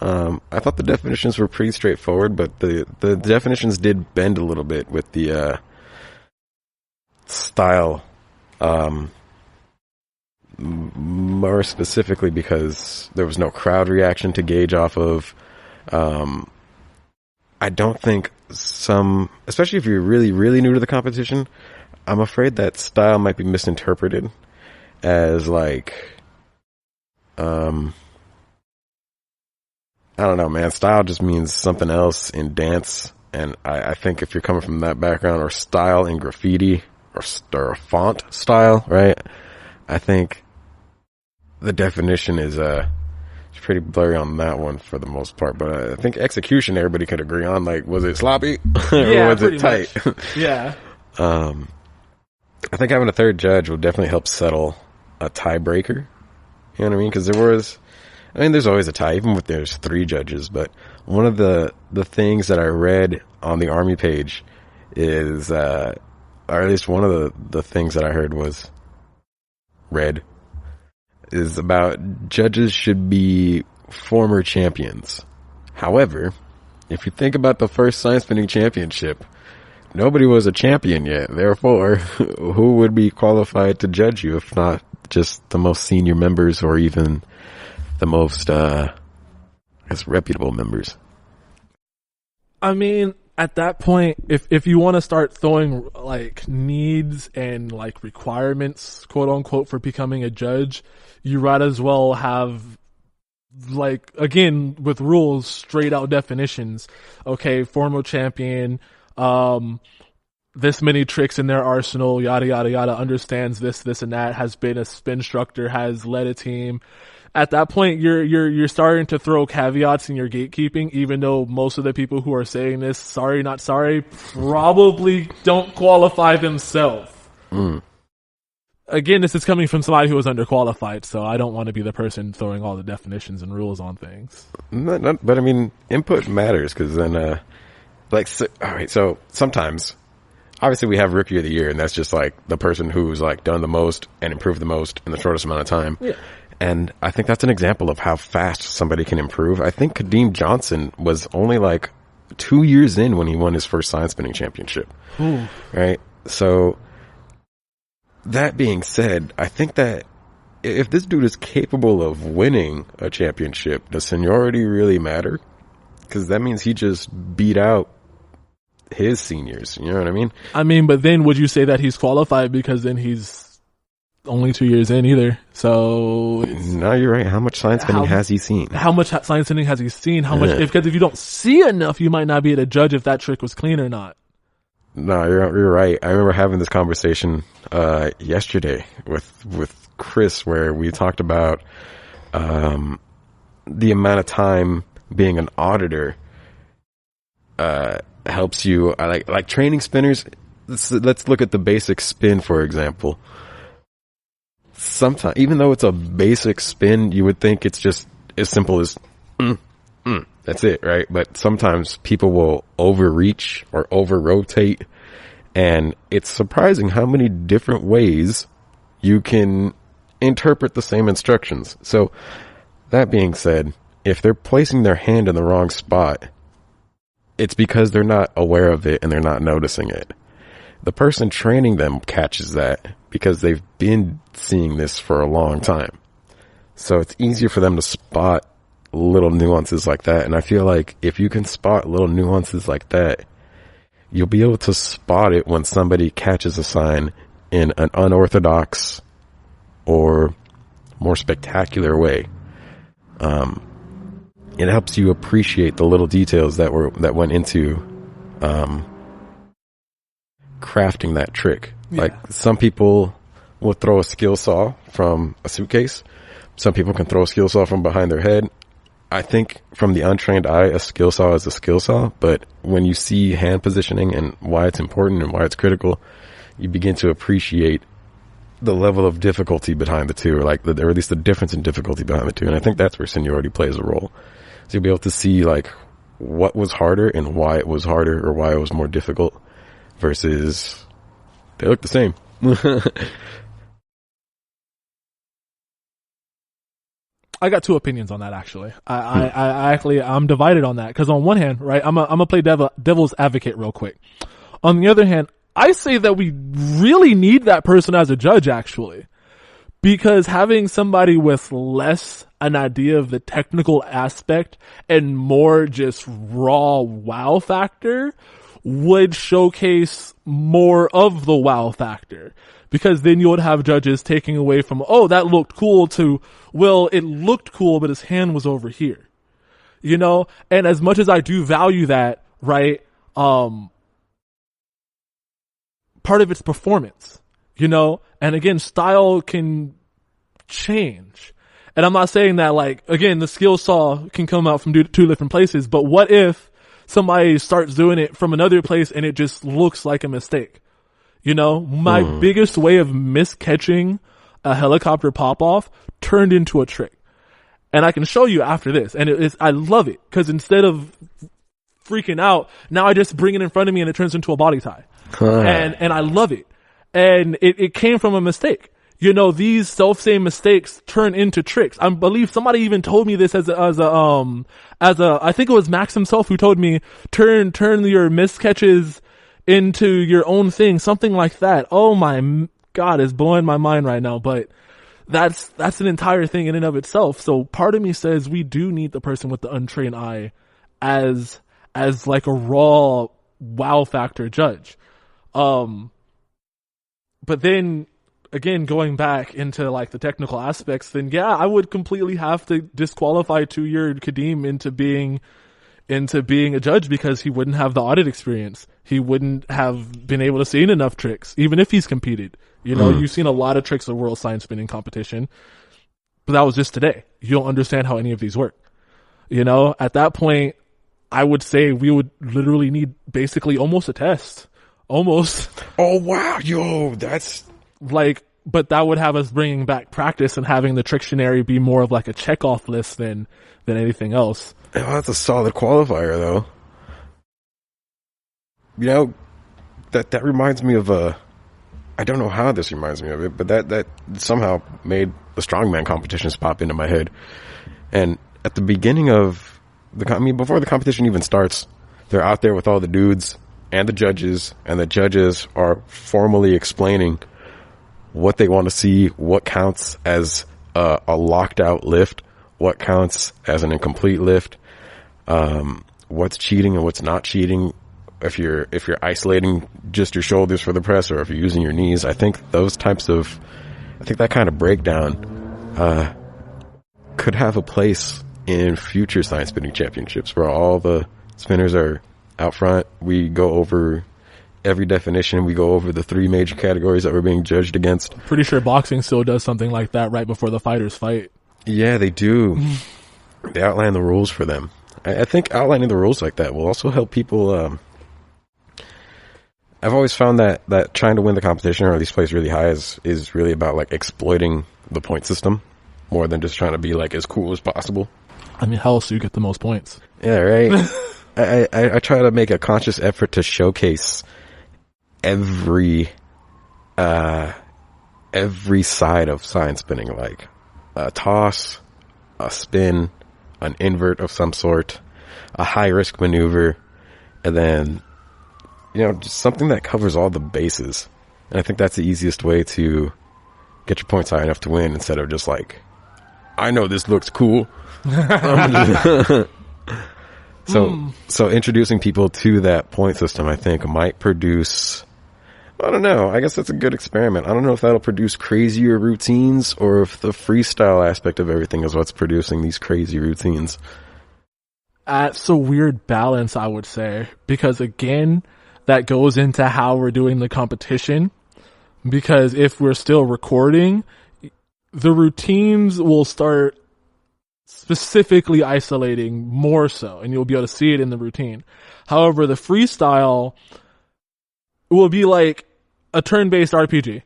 I thought the definitions were pretty straightforward, but the definitions did bend a little bit with the style, more specifically because there was no crowd reaction to gauge off of. I don't think especially if you're really, really new to the competition, I'm afraid that style might be misinterpreted as like, I don't know, man. Style just means something else in dance. And I think if you're coming from that background, or style in graffiti or font style, right? I think the definition is, it's pretty blurry on that one for the most part, but I think execution everybody could agree on. Like, was it sloppy or was it tight? Yeah. I think having a third judge will definitely help settle a tiebreaker. You know what I mean? Because there's always a tie, even if there's 3 judges. But one of the things that I read on the Army page is, or at least one of the things that I heard is about judges should be former champions. However, if you think about the first sign spinning championship, nobody was a champion yet. Therefore, who would be qualified to judge you if not just the most senior members or even the most, reputable members? I mean, at that point, if you want to start throwing like needs and like requirements, quote unquote, for becoming a judge, you might as well have, like, again, with rules, straight out definitions. Okay, former champion, this many tricks in their arsenal, yada, yada, yada, understands this, and that, has been a spin instructor, has led a team. At that point, you're starting to throw caveats in your gatekeeping, even though most of the people who are saying this, sorry, not sorry, probably don't qualify themselves. again, this is coming from somebody who was underqualified, so I don't want to be the person throwing all the definitions and rules on things. But I mean, input matters because then, all right. So sometimes, obviously, we have Rookie of the Year, and that's just like the person who's like done the most and improved the most in the shortest amount of time. Yeah. And I think that's an example of how fast somebody can improve. I think Kadeem Johnson was only like 2 years in when he won his first sign spinning championship. Ooh. Right. So that being said, I think that if this dude is capable of winning a championship, does seniority really matter? Because that means he just beat out his seniors. You know what I mean? I mean, but then would you say that he's qualified because then he's only 2 years in either? So no, you're right. How much sign spinning has he seen? How much sign spinning has he seen? How much? Because if you don't see enough, you might not be able to judge if that trick was clean or not. No, you're right. I remember having this conversation yesterday with Chris, where we talked about the amount of time being an auditor helps you. Like training spinners. Let's look at the basic spin, for example. Sometimes, even though it's a basic spin, you would think it's just as simple as that's it, right? But sometimes people will overreach or over rotate, and it's surprising how many different ways you can interpret the same instructions. So that being said, if they're placing their hand in the wrong spot, it's because they're not aware of it and they're not noticing it. The person training them catches that because they've been seeing this for a long time. So it's easier for them to spot little nuances like that. And I feel like if you can spot little nuances like that, you'll be able to spot it when somebody catches a sign in an unorthodox or more spectacular way. It helps you appreciate the little details that went into crafting that trick. Yeah. Like some people will throw a skill saw from a suitcase. Some people can throw a skill saw from behind their head. I think from the untrained eye, a skill saw is a skill saw, but when you see hand positioning and why it's important and why it's critical, you begin to appreciate the level of difficulty behind the two, or at least the difference in difficulty behind the two. And I think that's where seniority plays a role. So you'll be able to see like what was harder and why it was harder or why it was more difficult versus they look the same. I got two opinions on that, actually. I'm divided on that because on one hand, right, I'm gonna play devil's advocate real quick. On the other hand, I say that we really need that person as a judge, actually, because having somebody with less an idea of the technical aspect and more just raw wow factor would showcase more of the wow factor. Because then you would have judges taking away from, oh, that looked cool, to, well, it looked cool, but his hand was over here. You know? And as much as I do value that, right, part of it's performance, you know? And again, style can change. And I'm not saying that, like, again, the skill saw can come out from two different places, but what if somebody starts doing it from another place and it just looks like a mistake? You know, my biggest way of miscatching a helicopter pop-off turned into a trick. And I can show you after this. And I love it, because instead of freaking out, now I just bring it in front of me and it turns into a body tie. And I love it. And it came from a mistake. You know, these self-same mistakes turn into tricks. I believe somebody even told me this as a I think it was Max himself who told me, turn your miscatches into your own thing, something like that. Oh my God, it's blowing my mind right now, but that's an entire thing in and of itself. So part of me says we do need the person with the untrained eye as like a raw wow factor judge. But then again, going back into like the technical aspects, then yeah, I would completely have to disqualify 2-year Kadeem into being a judge, because he wouldn't have the audit experience. He wouldn't have been able to see enough tricks, even if he's competed. You know, you've seen a lot of tricks at World Sign Spinning competition, but that was just today. You don't understand how any of these work. You know, at that point, I would say we would literally need basically almost a test. Almost. Oh wow, yo, that's like but that would have us bringing back practice and having the Trictionary be more of like a checkoff list than anything else. Well, that's a solid qualifier, though. You know, that reminds me of I don't know how this reminds me of it, but that somehow made the strongman competitions pop into my head. And at the beginning of before the competition even starts, they're out there with all the dudes and the judges are formally explaining what they want to see, what counts as a locked out lift, what counts as an incomplete lift, what's cheating and what's not cheating. If you're isolating just your shoulders for the press, or if you're using your knees, I think that kind of breakdown could have a place in future science spinning championships, where all the spinners are out front. We go over every definition. We go over the 3 major categories that we're being judged against. Pretty sure boxing still does something like that right before the fighters fight. Yeah, they do. They outline the rules for them. I think outlining the rules like that will also help people. I've always found that trying to win the competition, or at least place really high, is really about like exploiting the point system more than just trying to be like as cool as possible. I mean, how else do you get the most points? Yeah, right. I try to make a conscious effort to showcase every side of science spinning, like a toss, a spin, an invert of some sort, a high risk maneuver, and then, you know, just something that covers all the bases. And I think that's the easiest way to get your points high enough to win, instead of just like, I know this looks cool. So introducing people to that point system, I think, might produce, I don't know, I guess that's a good experiment. I don't know if that'll produce crazier routines, or if the freestyle aspect of everything is what's producing these crazy routines. It's a weird balance, I would say, because again, that goes into how we're doing the competition. Because if we're still recording, the routines will start specifically isolating more so, and you'll be able to see it in the routine. However, the freestyle will be like a turn-based RPG.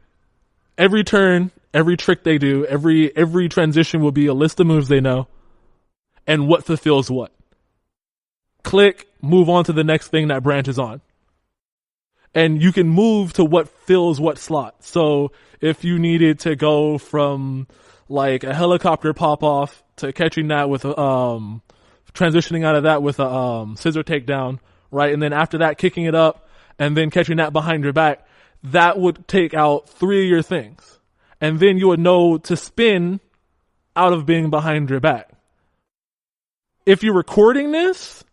Every turn, every trick they do, every transition will be a list of moves they know, and what fulfills what. Click, move on to the next thing that branches on. And you can move to what fills what slot. So if you needed to go from like a helicopter pop off to catching that with transitioning out of that with a scissor takedown, right? And then after that, kicking it up and then catching that behind your back, that would take out 3 of your things. And then you would know to spin out of being behind your back. If you're recording this,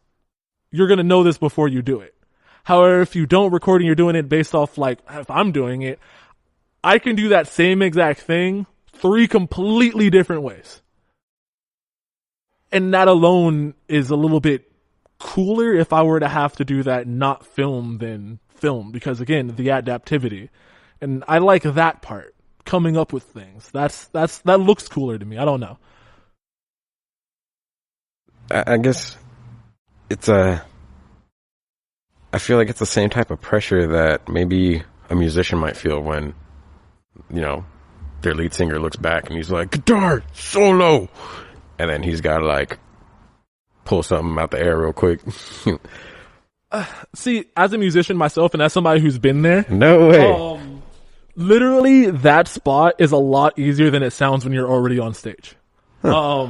you're going to know this before you do it. However, if you don't record and you're doing it based off, like, if I'm doing it, I can do that same exact thing 3 completely different ways. And that alone is a little bit cooler if I were to have to do that not film than film, because again, the adaptivity. And I like that part, coming up with things. That looks cooler to me. I don't know. I guess it's I feel like it's the same type of pressure that maybe a musician might feel when, you know, their lead singer looks back and he's like, guitar, solo. And then he's got to like pull something out the air real quick. See, as a musician myself and as somebody who's been there. No way. Literally, that spot is a lot easier than it sounds when you're already on stage. Huh.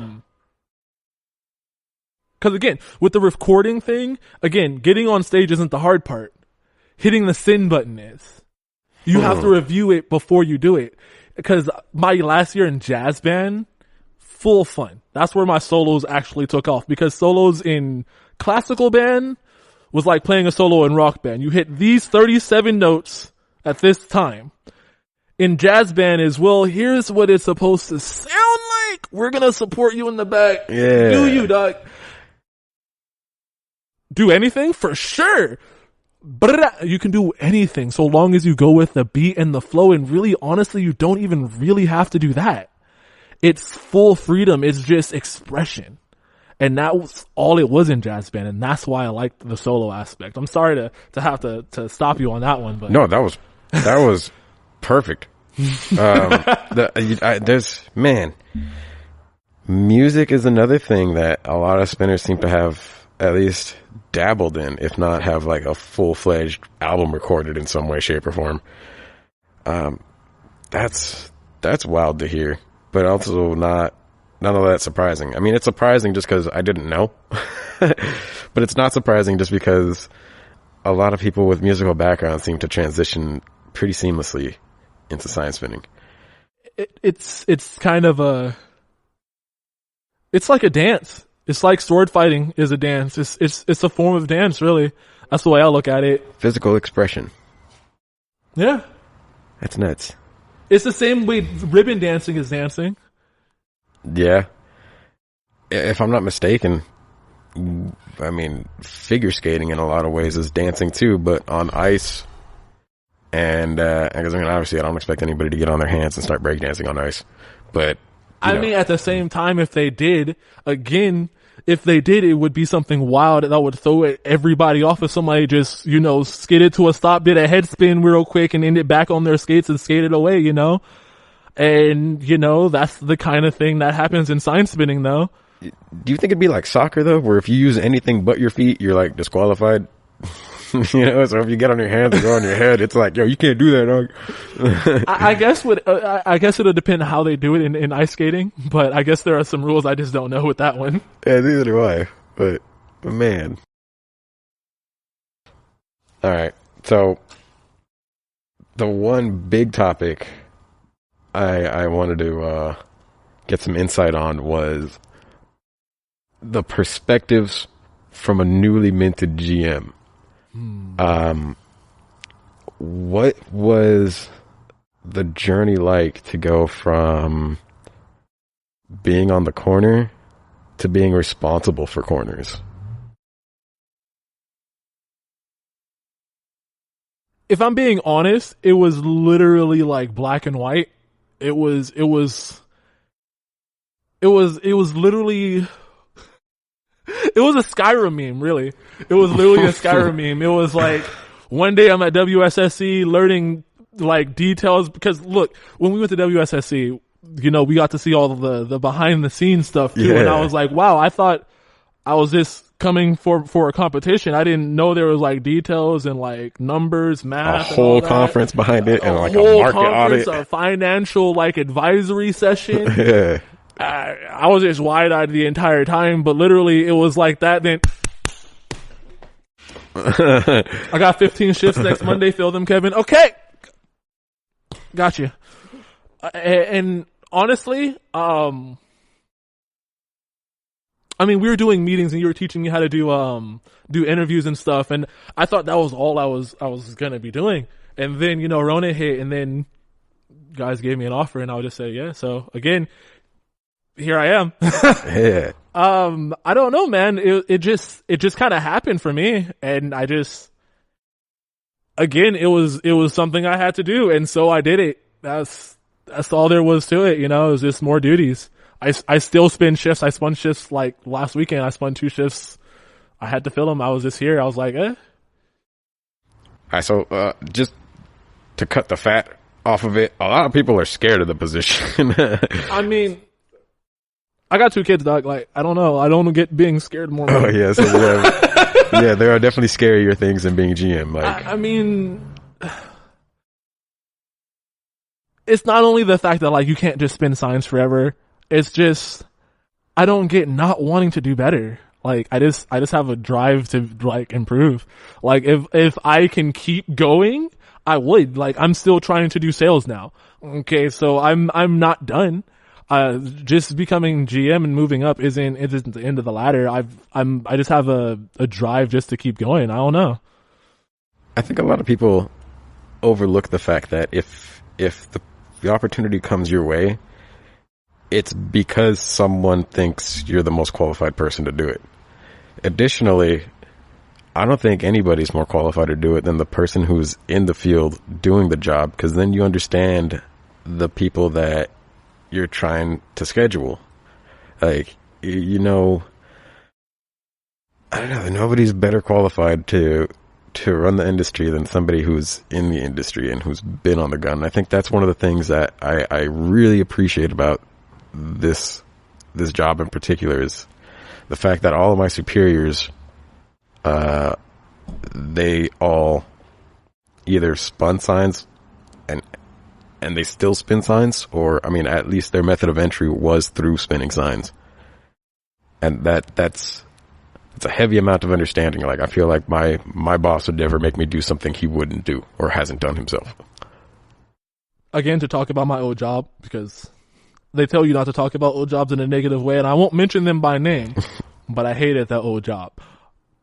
Because again, with the recording thing, again, getting on stage isn't the hard part. Hitting the send button is. You have to review it before you do it. Because my last year in jazz band, full fun. That's where my solos actually took off. Because solos in classical band was like playing a solo in rock band. You hit these 37 notes at this time. In jazz band is, well, here's what it's supposed to sound like. We're going to support you in the back. Yeah. Do you, dog? Do anything? For sure. But you can do anything so long as you go with the beat and the flow. And really, honestly, you don't even really have to do that. It's full freedom. It's just expression. And that was all it was in jazz band. And that's why I liked the solo aspect. I'm sorry to have to stop you on that one, but no, that was perfect. Music is another thing that a lot of spinners seem to have at least dabbled in, if not have like a full-fledged album recorded in some way, shape, or form. That's wild to hear, but also not all that surprising. I mean, it's surprising just because I didn't know, but it's not surprising just because a lot of people with musical backgrounds seem to transition pretty seamlessly into sign spinning. It's kind of it's like a dance. It's like sword fighting is a dance. It's a form of dance, really. That's the way I look at it. Physical expression. Yeah. That's nuts. It's the same way ribbon dancing is dancing. Yeah. If I'm not mistaken, I mean, figure skating in a lot of ways is dancing too, but on ice. And, because I mean, obviously I don't expect anybody to get on their hands and start breakdancing on ice, but I mean, at the same time, if they did, it would be something wild that would throw everybody off. If somebody just, skidded to a stop, did a head spin real quick and ended back on their skates and skated away, And, that's the kind of thing that happens in sign spinning, though. Do you think it'd be like soccer, though, where if you use anything but your feet, you're like disqualified? So if you get on your hands or go on your head, it's like, yo, you can't do that, dog. I guess it'll depend on how they do it in ice skating, but I guess there are some rules I just don't know with that one. Yeah, neither do I, but man. All right, so the one big topic I wanted to get some insight on was the perspectives from a newly minted GM. What was the journey like to go from being on the corner to being responsible for corners? If I'm being honest, it was literally like black and white. It was literally it was a Skyrim meme, really. It was literally a Skyrim meme. It was like, one day I'm at WSSC learning like details, because look, when we went to WSSC, we got to see all the behind the scenes stuff too. Yeah. And I was like, wow, I thought I was just coming for a competition. I didn't know there was like details and like numbers, math, a whole conference behind it, and like a market audit, a financial like advisory session. Yeah. I was just wide-eyed the entire time, but literally it was like that. Then I got 15 shifts next Monday. Fill them, Kevin. Okay, got you. And honestly, I mean, we were doing meetings, and you were teaching me how to do interviews and stuff, and I thought that was all I was gonna be doing. And then Rona hit, and then guys gave me an offer, and I would just say yeah. So again, here I am. Yeah. I don't know, man. It just kind of happened for me, and it was something I had to do, and so I did it. That's all there was to it. It was just more duties. I still spin shifts. I spun shifts like last weekend. I spun 2 shifts. I had to fill them. I was just here. I was like, eh. All right. So, just to cut the fat off of it, a lot of people are scared of the position. I mean, I got 2 kids, dog. Like, I don't know. I don't get being scared more. Oh, yeah. So, yeah, there are definitely scarier things than being GM. Like, I mean, it's not only the fact that like you can't just spin signs forever. It's just, I don't get not wanting to do better. Like, I just have a drive to like improve. Like, if I can keep going, I would. Like, I'm still trying to do sales now. Okay. So I'm not done. Just becoming GM and moving up isn't the end of the ladder. I just have a drive just to keep going. I don't know. I think a lot of people overlook the fact that if the opportunity comes your way, it's because someone thinks you're the most qualified person to do it. Additionally, I don't think anybody's more qualified to do it than the person who's in the field doing the job, because then you understand the people that you're trying to schedule. Like, I don't know, nobody's better qualified to to run the industry than somebody who's in the industry and who's been on the gun. And I think that's one of the things that I really appreciate about this job in particular is the fact that all of my superiors, they all either spun signs and they still spin signs, or, I mean, at least their method of entry was through spinning signs. And that's a heavy amount of understanding. Like, I feel like my boss would never make me do something he wouldn't do or hasn't done himself. Again, to talk about my old job, because they tell you not to talk about old jobs in a negative way, and I won't mention them by name, but I hated that old job.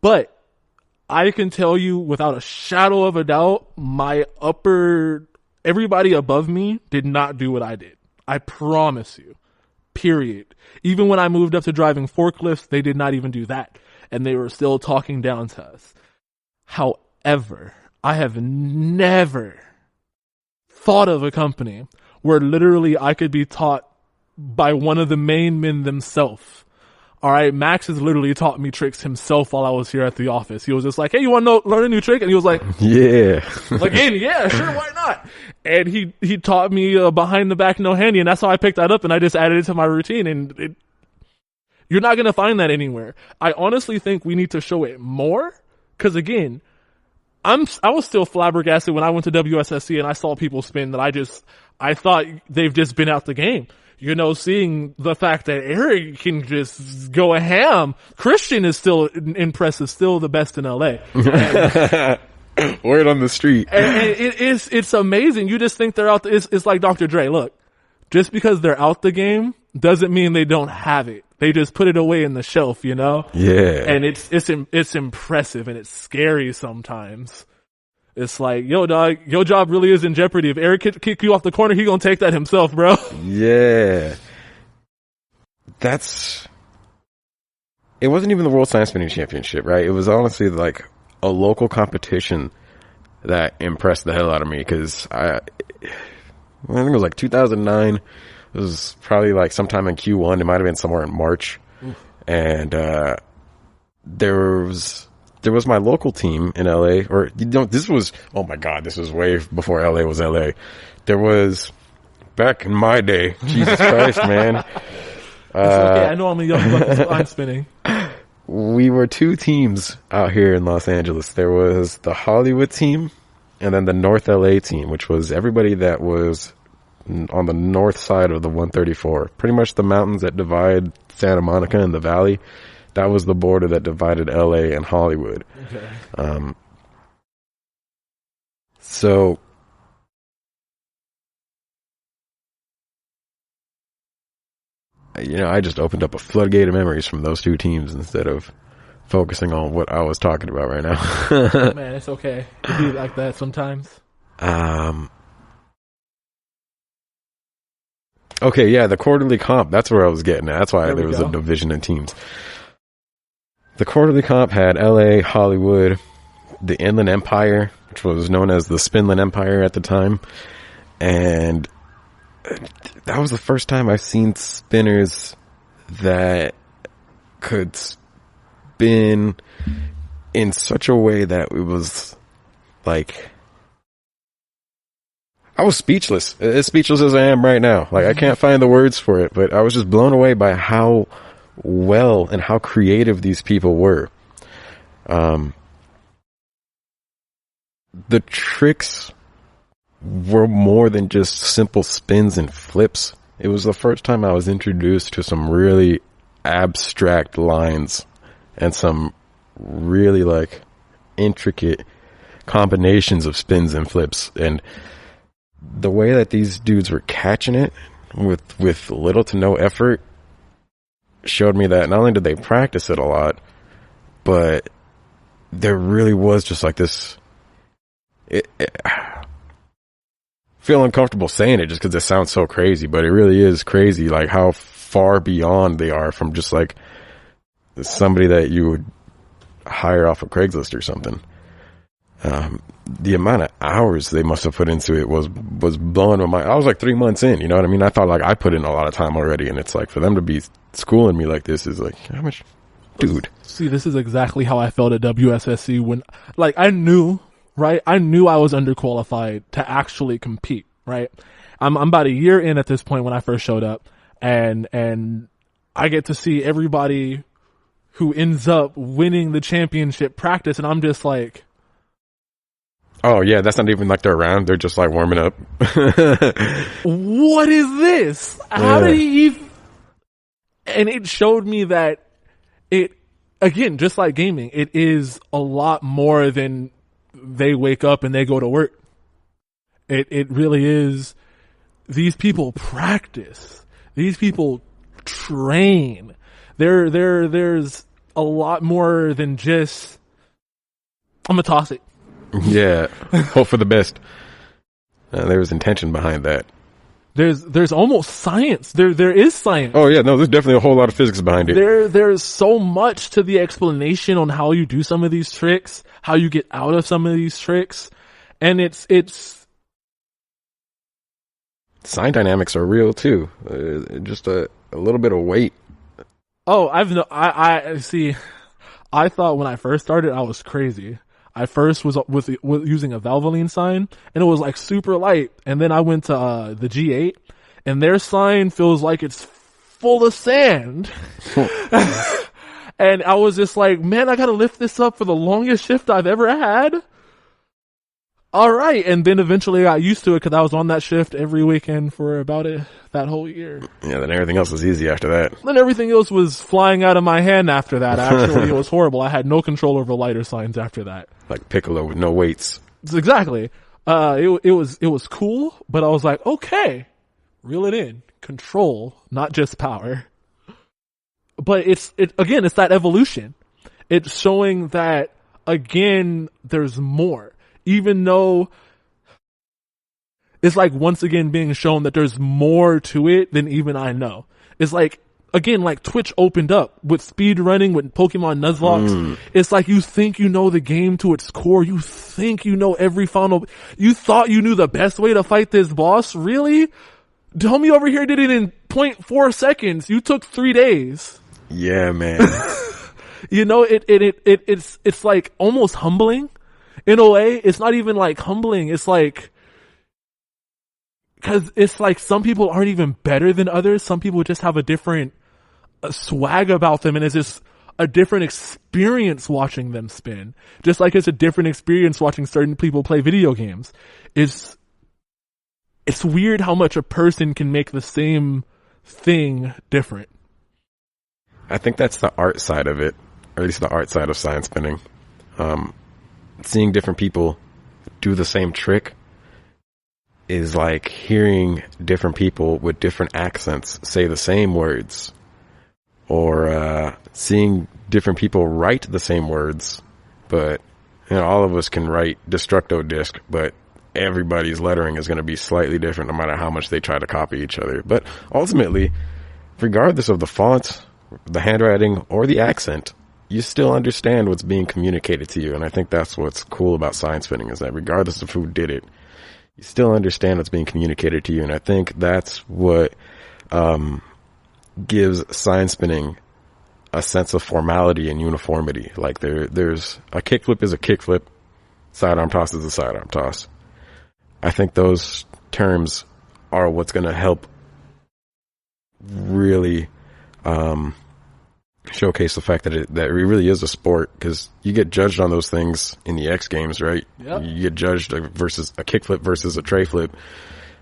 But I can tell you without a shadow of a doubt, everybody above me did not do what I did. I promise you. Period. Even when I moved up to driving forklifts, they did not even do that. And they were still talking down to us. However, I have never thought of a company where literally I could be taught by one of the main men themselves. All right, Max has literally taught me tricks himself while I was here at the office. He was just like, "Hey, you want to learn a new trick?" And he was like, "Yeah." Again, yeah, sure, why not? And he taught me behind the back no handy, and that's how I picked that up, and I just added it to my routine. And you're not gonna find that anywhere. I honestly think we need to show it more, because again, I was still flabbergasted when I went to WSSC and I saw people spin that I thought they've just been out the game. You know, seeing the fact that Eric can just go a ham. Christian is still impressive, still the best in LA. Word on the street. And it's amazing. You just think they're out. It's like Dr. Dre. Look, just because they're out the game doesn't mean they don't have it. They just put it away in the shelf, you know? Yeah. And it's impressive and it's scary sometimes. It's like, yo, dog, your job really is in jeopardy. If Eric kick you off the corner, he gonna take that himself, bro. Yeah. It wasn't even the World Science Spinning Championship, right? It was honestly like a local competition that impressed the hell out of me, because I think it was like 2009. It was probably like sometime in Q1. It might have been somewhere in March. Oof. And there was my local team in LA, or, you know, this was way before LA was LA. There was, back in my day, Jesus Christ, man. It's okay, I know I'm a young buck, I'm spinning. We were two teams out here in Los Angeles. There was the Hollywood team and then the North LA team, which was everybody that was on the north side of the 134. Pretty much the mountains that divide Santa Monica and the Valley. That was the border that divided LA and Hollywood. Okay. So you know, I just opened up a floodgate of memories from those two teams instead of focusing on what I was talking about right now. Man, it's okay. It be like that sometimes. Okay, yeah, the quarterly comp, that's where I was getting at. That's why there was a division in teams. The quarterly comp had LA, Hollywood, the Inland Empire, which was known as the Spinland Empire at the time. And that was the first time I've seen spinners that could spin in such a way that it was like, I was speechless. As speechless as I am right now. Like, I can't find the words for it, but I was just blown away by how well and how creative these people were. The tricks were more than just simple spins and flips. It was the first time I was introduced to some really abstract lines and some really like intricate combinations of spins and flips, and the way that these dudes were catching it with little to no effort showed me that not only did they practice it a lot, but there really was just like this, feel uncomfortable saying it just because it sounds so crazy, but it really is crazy, like how far beyond they are from just like somebody that you would hire off of Craigslist or something. The amount of hours they must have put into it was blowing my mind. I was like 3 months in, you know what I mean? I thought like I put in a lot of time already, and it's like for them to be schooling me like this is like, how much dude. See, this is exactly how I felt at WSSC when, like, I knew, right? I knew I was underqualified to actually compete, right? I'm about a year in at this point when I first showed up, and I get to see everybody who ends up winning the championship practice, and I'm just like, oh yeah, that's not even like they're around. They're just like warming up. what is this? How did he even? And it showed me that it, again, just like gaming, it is a lot more than they wake up and they go to work. It really is. These people practice. These people train. There's a lot more than just, I'm gonna toss it. Yeah. Hope for the best. There was intention behind that. There's almost science. There is science. Oh yeah, no, there's definitely a whole lot of physics behind it. There's so much to the explanation on how you do some of these tricks, how you get out of some of these tricks, and it's sign dynamics are real too. Just a little bit of weight. Oh, I see. I thought when I first started, I was crazy. I first was using a Valvoline sign, and it was like super light. And then I went to the G8, and their sign feels like it's full of sand. And I was just like, man, I gotta lift this up for the longest shift I've ever had. All right, and then eventually I got used to it because I was on that shift every weekend for about that whole year. Yeah, then everything else was easy after that. Then everything else was flying out of my hand after that. Actually, it was horrible. I had no control over lighter signs after that. Like Piccolo with no weights. Exactly. It was cool, but I was like, okay, reel it in, control, not just power. But it's that evolution. It's showing that again, there's more. Even though it's like once again being shown that there's more to it than even I know. It's like, again, like Twitch opened up with speed running, with Pokemon Nuzlocke. It's like you think you know the game to its core. You think you know every final. You thought you knew the best way to fight this boss. Really? Homie over here did it in 0.4 seconds. You took 3 days. Yeah, man. You know, it's like almost humbling. In a way, it's not even like humbling. It's like, cause it's like some people aren't even better than others. Some people just have a different swag about them, and it's just a different experience watching them spin. Just like it's a different experience watching certain people play video games. It's weird how much a person can make the same thing different. I think that's the art side of it, or at least the art side of sign spinning. Seeing different people do the same trick is like hearing different people with different accents say the same words, or seeing different people write the same words, but you know, all of us can write Destructo Disc, but everybody's lettering is going to be slightly different no matter how much they try to copy each other. But ultimately, regardless of the font, the handwriting, or the accent, you still understand what's being communicated to you. And I think that's what's cool about sign spinning, is that regardless of who did it, you still understand what's being communicated to you. And I think that's what gives sign spinning a sense of formality and uniformity. Like there's a kickflip is a kickflip, sidearm toss is a sidearm toss. I think those terms are what's going to help really showcase the fact that it really is a sport, because you get judged on those things in the X Games, right? Yep. You get judged versus a kickflip versus a tray flip.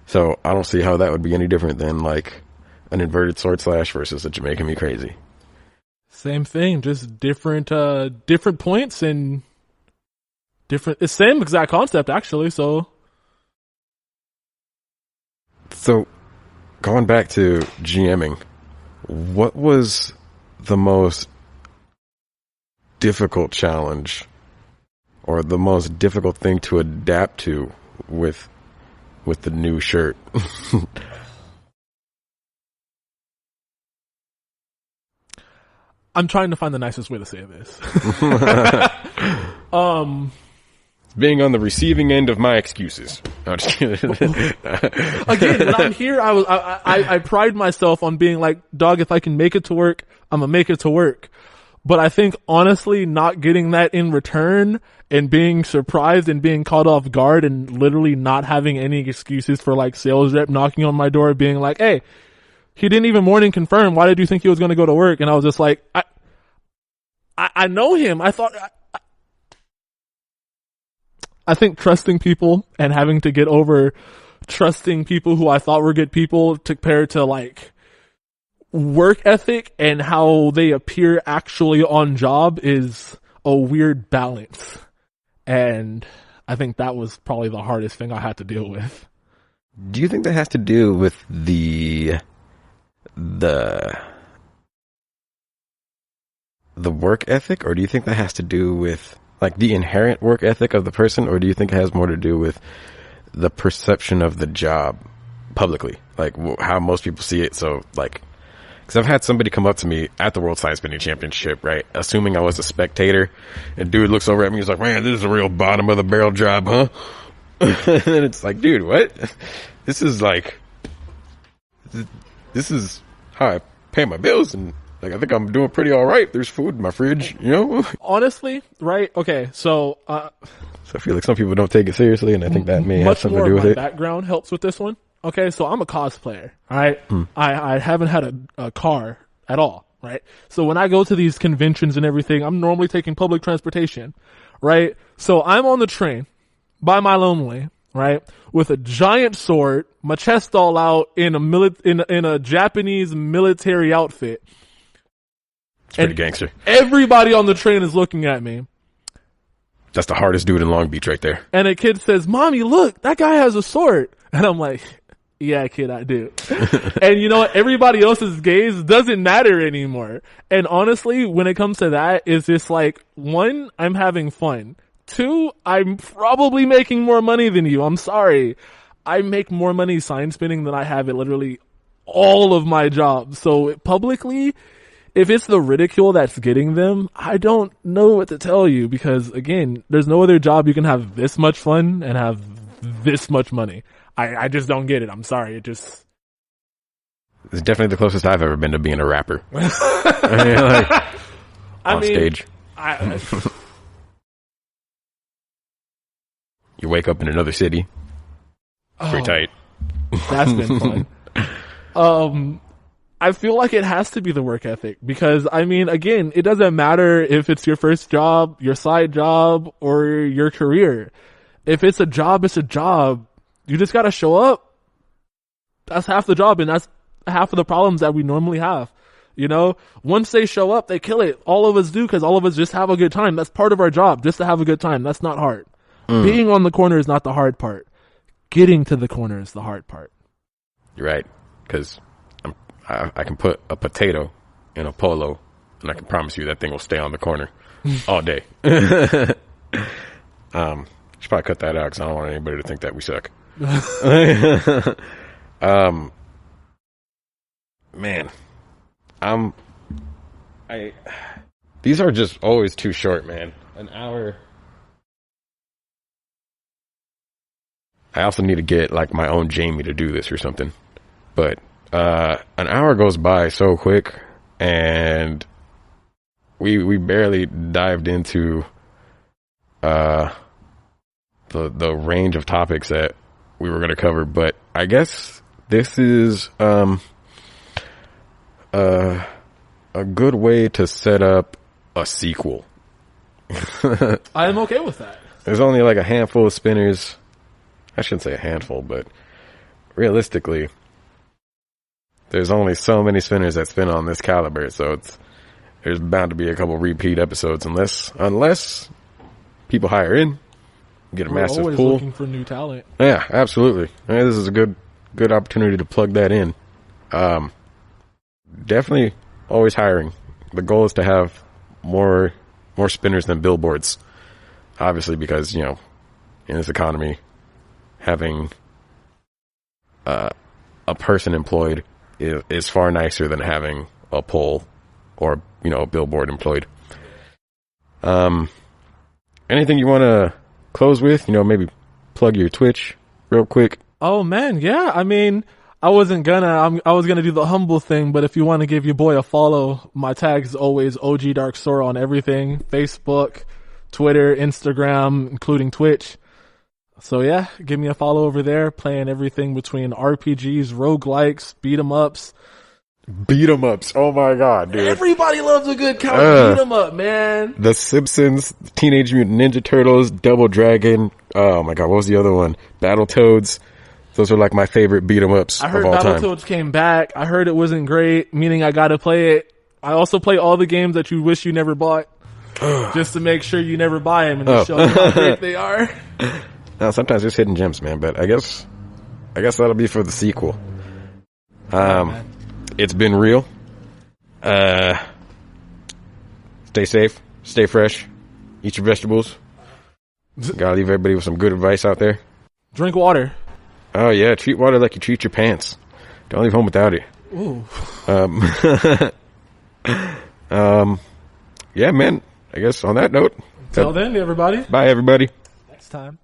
So I don't see how that would be any different than like an inverted sword slash versus a Jamaican Me Crazy. Same thing, just different points and different. It's same exact concept actually. So going back to GMing, what was the most difficult challenge or the most difficult thing to adapt to with the new shirt? I'm trying to find the nicest way to say this. Being on the receiving end of my excuses. No, just kidding. Again, when I'm here, I pride myself on being like, dog, if I can make it to work, I'm gonna make it to work. But I think honestly, not getting that in return and being surprised and being caught off guard and literally not having any excuses for like sales rep knocking on my door being like, hey, he didn't even morning confirm. Why did you think he was going to go to work? And I was just like, I know him. I think trusting people and having to get over trusting people who I thought were good people compared to like work ethic and how they appear actually on job is a weird balance. And I think that was probably the hardest thing I had to deal with. Do you think that has to do with the work ethic, or do you think that has to do with like the inherent work ethic of the person, or do you think it has more to do with the perception of the job publicly, like how most people see it? So like, because I've had somebody come up to me at the World Science Spinning Championship, right, assuming I was a spectator, and dude looks over at me, he's like, man, this is a real bottom of the barrel job, huh? And it's like, dude, what? This is how I pay my bills, and like I think I'm doing pretty all right. There's food in my fridge, you know? Honestly, right? Okay, so I feel like some people don't take it seriously, and I think that may have something to do with it. Much more of my background helps with this one. Okay, so I'm a cosplayer, right? I haven't had a car at all, right? So when I go to these conventions and everything, I'm normally taking public transportation, right? So I'm on the train by my lonely, right? With a giant sword, my chest all out in a Japanese military outfit. It's pretty gangster. Everybody on the train is looking at me. That's the hardest dude in Long Beach right there. And a kid says, Mommy, look, that guy has a sword. And I'm like, yeah, kid, I do. And you know what? Everybody else's gaze doesn't matter anymore. And honestly, when it comes to that, it's just like, one, I'm having fun. Two, I'm probably making more money than you. I'm sorry. I make more money sign spinning than I have at literally all of my jobs. So publicly, if it's the ridicule that's getting them, I don't know what to tell you, because again, there's no other job you can have this much fun and have this much money. I just don't get it. I'm sorry. It's definitely the closest I've ever been to being a rapper. On stage. You wake up in another city. Pretty tight. That's been fun. I feel like it has to be the work ethic, because I mean, again, it doesn't matter if it's your first job, your side job, or your career. If it's a job, it's a job. You just gotta show up. That's half the job, and that's half of the problems that we normally have. You know, once they show up, they kill it. All of us do, because all of us just have a good time. That's part of our job, just to have a good time. That's not hard. Being on the corner is not the hard part. Getting to the corner is the hard part. You're right, because I can put a potato in a polo, and I can promise you that thing will stay on the corner all day. Should probably cut that out, because I don't want anybody to think that we suck. Man, these are just always too short, man. An hour. I also need to get like my own Jamie to do this or something, but an hour goes by so quick, and we barely dived into the range of topics that we were going to cover. But I guess this is a good way to set up a sequel. I'm okay with that. There's only like a handful of spinners. I shouldn't say a handful, but realistically, there's only so many spinners that spin on this caliber, so there's bound to be a couple repeat episodes, unless people hire in, get a massive always pool. Looking for new talent. Yeah, absolutely. Yeah, this is a good opportunity to plug that in. Definitely always hiring. The goal is to have more spinners than billboards, obviously, because in this economy, having a person employed is far nicer than having a pole or a billboard employed. Anything you want to close with? Maybe plug your Twitch real quick. Oh man, yeah. I mean, I wasn't gonna. I was gonna do the humble thing, but if you want to give your boy a follow, my tag is always OG Dark Sora on everything: Facebook, Twitter, Instagram, including Twitch. So yeah, give me a follow over there. Playing everything between RPGs, roguelikes, beat 'em ups. Beat 'em ups. Oh my god, dude. Everybody loves a good couch beat 'em up, man. The Simpsons, Teenage Mutant Ninja Turtles, Double Dragon. Oh my god, what was the other one? Battletoads. Those are like my favorite beat 'em ups I of heard all time. Battletoads came back. I heard it wasn't great, meaning I gotta play it. I also play all the games that you wish you never bought, just to make sure you never buy them and to show you how great they are. Now, sometimes there's hidden gems, man, but I guess that'll be for the sequel. It's been real. Stay safe, stay fresh, eat your vegetables. Gotta leave everybody with some good advice out there. Drink water. Oh yeah, treat water like you treat your pants. Don't leave home without it. Ooh. Yeah, man. I guess on that note. Till then, everybody. Bye, everybody. Next time.